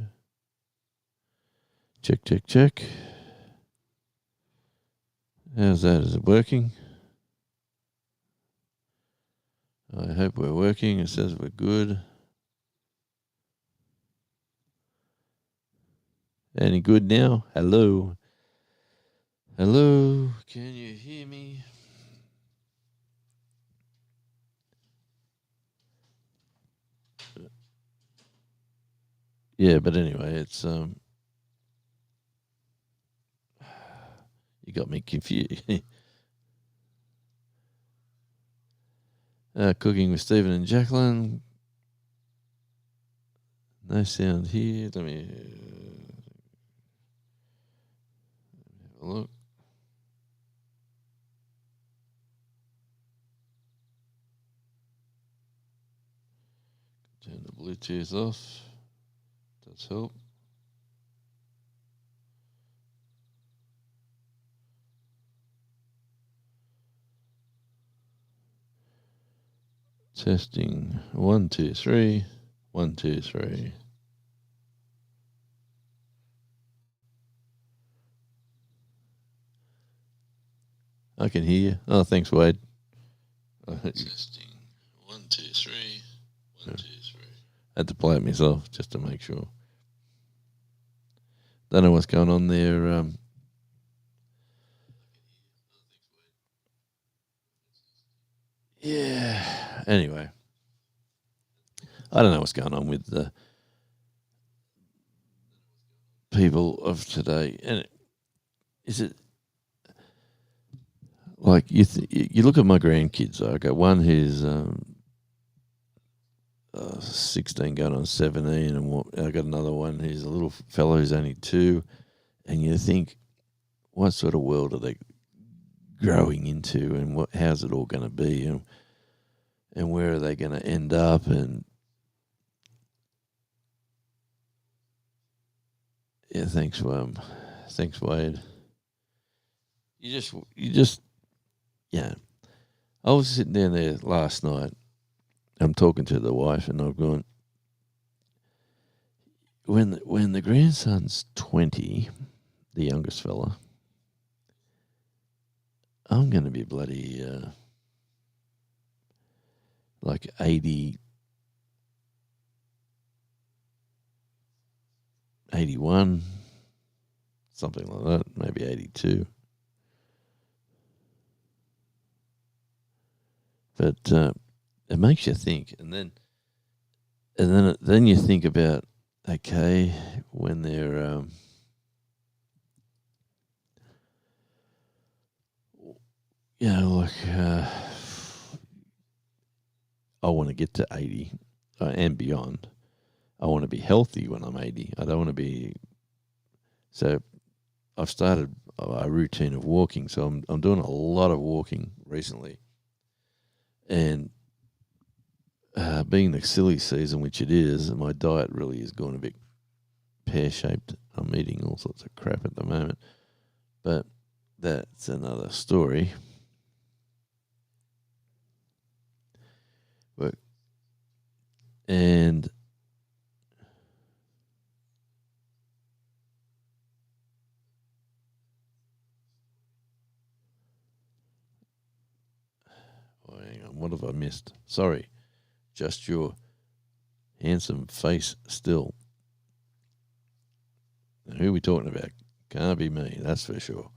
Check, check, check. How's that? Is it working? I hope we're working. It says we're good. Any good now? Hello? Hello? Can you hear me? Yeah, but anyway, it's you got me confused. Cooking with Stephen and Jacqueline. No sound here. Let me have a look. Turn the Bluetooth off. Does help. Testing 1, 2, 3. 1, 2, 3. I can hear you. Oh, thanks, Wade. Testing 1, 2, 3. 1, 2, 3. I had to play it myself just to make sure. Don't know what's going on there. Yeah. Anyway, I don't know what's going on with the people of today. And is it like you look at my grandkids? I got one who's 16 going on 17, and I got another one who's a little fellow who's only 2, and you think, what sort of world are they growing into, and how's it all going to be, and where are they going to end up? And yeah, thanks, Wade. You just, yeah. I was sitting down there last night. I'm talking to the wife, and I'm going, when the grandson's 20, the youngest fella, I'm going to be bloody like 80, 81, something like that, maybe 82. But it makes you think, and then you think about, okay, when they're like want to get to 80 and beyond. I want to be healthy when I'm 80. I don't want to be. So I've started a routine of walking. So I'm doing a lot of walking recently. And being the silly season, which it is, my diet really is going a bit pear-shaped. I'm eating all sorts of crap at the moment. But that's another story. Work. And hang on, what have I missed? Sorry. Just your handsome face still. Now, who are we talking about? Can't be me, that's for sure.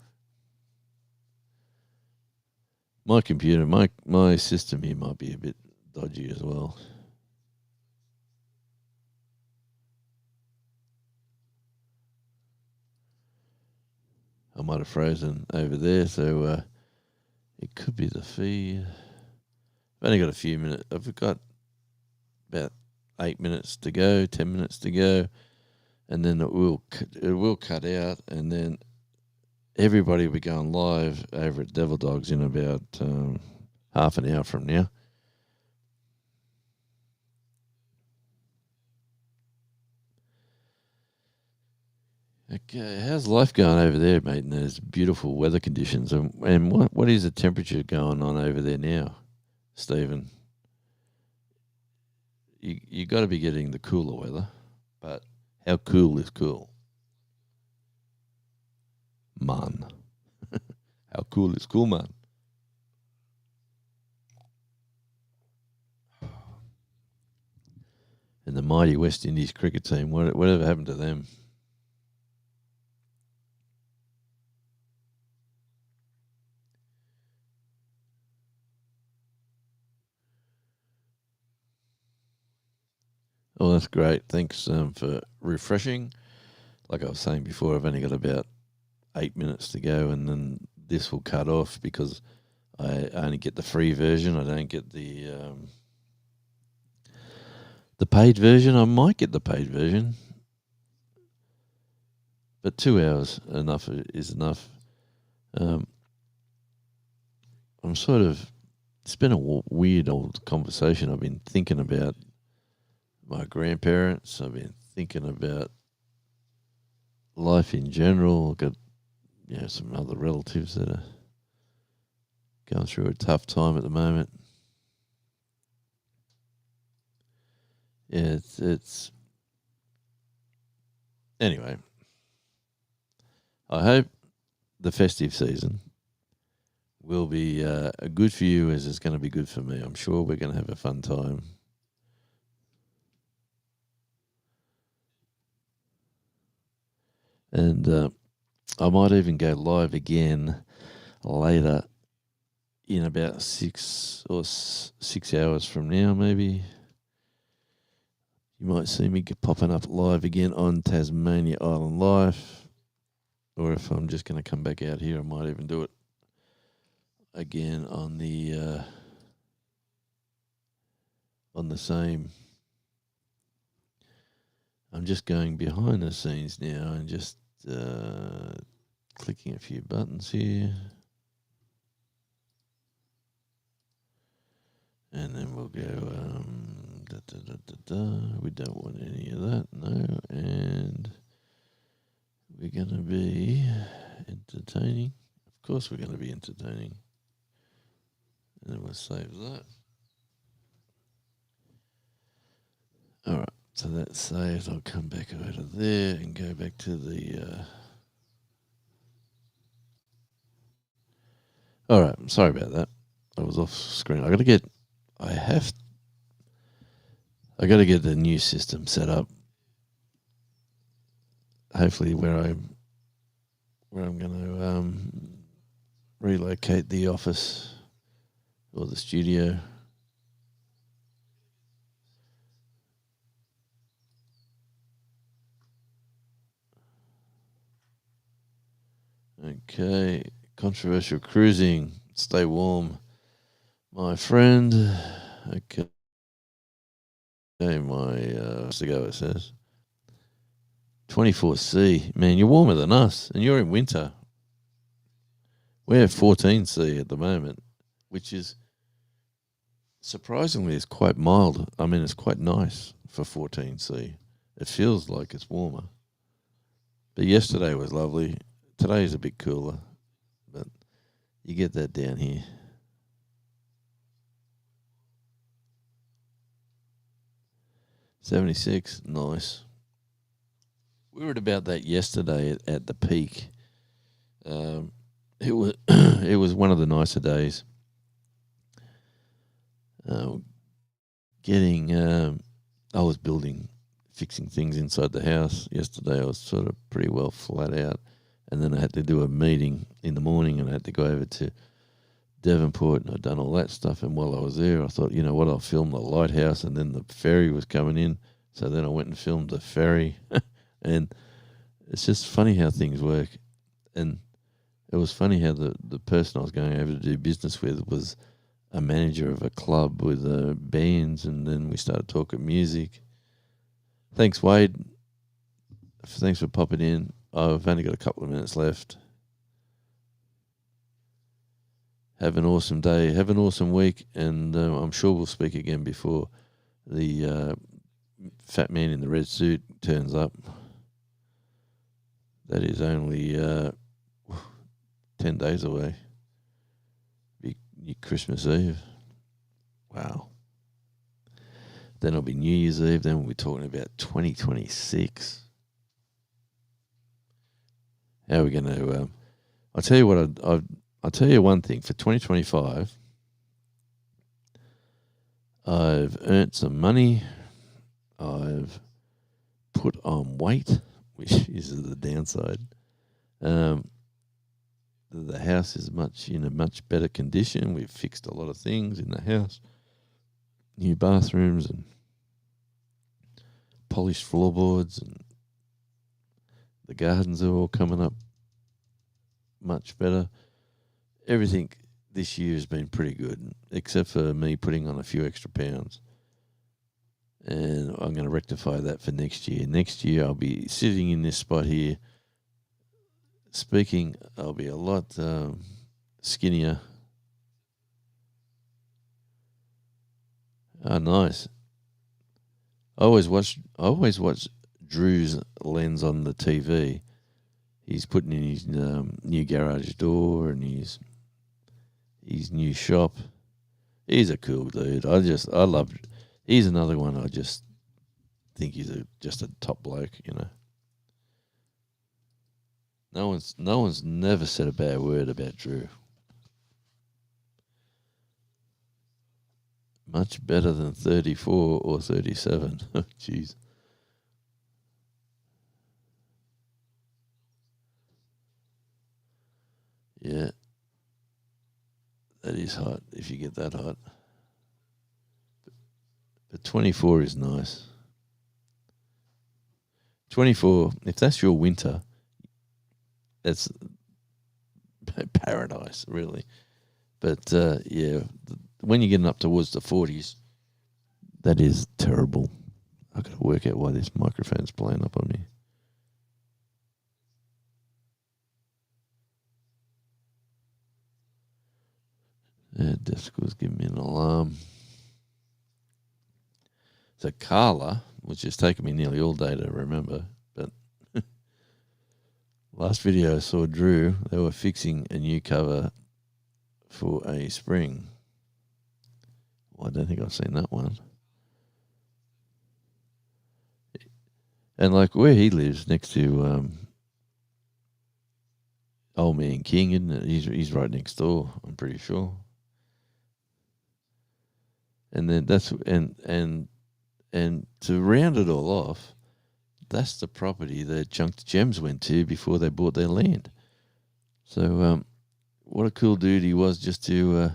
My computer, my system here might be a bit dodgy as well. I might have frozen over there, so it could be the feed. I've only got a few minutes. I've got about 8 minutes to go, 10 minutes to go, and then it will cut out, and then everybody will be going live over at Devil Dogs in about half an hour from now. Okay, how's life going over there, mate? In those beautiful weather conditions, and what is the temperature going on over there now, Stephen? You got to be getting the cooler weather, but how cool is cool, man? How cool is cool, man? And the mighty West Indies cricket team, whatever happened to them? Oh, that's great. Thanks for refreshing. Like I was saying before, I've only got about 8 minutes to go, and then this will cut off because I only get the free version. I don't get the paid version. I might get the paid version, but 2 hours is enough. I'm sort of. It's been a weird old conversation. I've been thinking about my grandparents. I've been thinking about life in general. I've got some other relatives that are going through a tough time at the moment. Yeah, it's anyway. I hope the festive season will be good for you as it's going to be good for me. I'm sure we're going to have a fun time. And I might even go live again later in about 6 hours from now, maybe. You might see me popping up live again on Tasmania Island Life. Or if I'm just going to come back out here, I might even do it again on the same. I'm just going behind the scenes now and just clicking a few buttons here. And then we'll go, we don't want any of that, no. And we're going to be entertaining. Of course we're going to be entertaining. And then we'll save that. All right, so that's saved. I'll come back over there and go back to the... All right, I'm sorry about that. I was off screen. I got to get the new system set up. Hopefully, where I'm going to relocate the office or the studio. Okay, controversial cruising. Stay warm, my friend. Okay. Okay, my to go, it says 24C. Man, you're warmer than us, and you're in winter. We're 14C at the moment, which is surprisingly is quite mild. I mean, it's quite nice for 14C. It feels like it's warmer. But yesterday was lovely. Today is a bit cooler, but you get that down here. 76, nice. We were at about that yesterday at the peak. It was it was one of the nicer days. Getting I was fixing things inside the house yesterday. I was sort of pretty well flat out, and then I had to do a meeting in the morning, and I had to go over to Devonport, and I'd done all that stuff. And while I was there, I thought, you know what, I'll film the lighthouse, and then the ferry was coming in, so then I went and filmed the ferry, and it's just funny how things work. And it was funny how the person I was going over to do business with was a manager of a club with bands, and then we started talking music. Thanks, Wade. Thanks for popping in. I've only got a couple of minutes left. Have an awesome day. Have an awesome week, and I'm sure we'll speak again before the fat man in the red suit turns up. That is only 10 days away. Be Christmas Eve. Wow. Then it'll be New Year's Eve. Then we'll be talking about 2026. How are we going to... I'll tell you what, I'll tell you one thing. For 2025, I've earned some money. I've put on weight, which is the downside. The house is in a much better condition. We've fixed a lot of things in the house. New bathrooms and polished floorboards, and the gardens are all coming up much better. Everything this year has been pretty good, except for me putting on a few extra pounds. And I'm going to rectify that for next year. Next year, I'll be sitting in this spot here speaking. I'll be a lot skinnier. Oh, nice. I always watch Drew's lens on the TV. He's putting in his new garage door and his new shop. He's a cool dude. I love. He's another one. I just think he's just a top bloke. You know. No one's never said a bad word about Drew. Much better than 34 or 37. Jeez. Yeah. That is hot if you get that hot. But 24 is nice. 24, if that's your winter, that's paradise, really. But yeah, when you're getting up towards the 40s, that is terrible. I've got to work out why this microphone's playing up on me. Yeah, Desco's giving me an alarm. So Carla, which has taken me nearly all day to remember, but last video I saw Drew, they were fixing a new cover for a spring. Well, I don't think I've seen that one. And like where he lives, next to Old Man King, isn't it? He's right next door, I'm pretty sure. And then and to round it all off, that's the property that Junked Gems went to before they bought their land. So what a cool dude he was, just to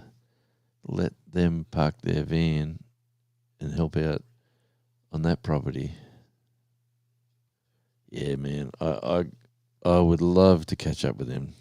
let them park their van and help out on that property. Yeah, man, I would love to catch up with him.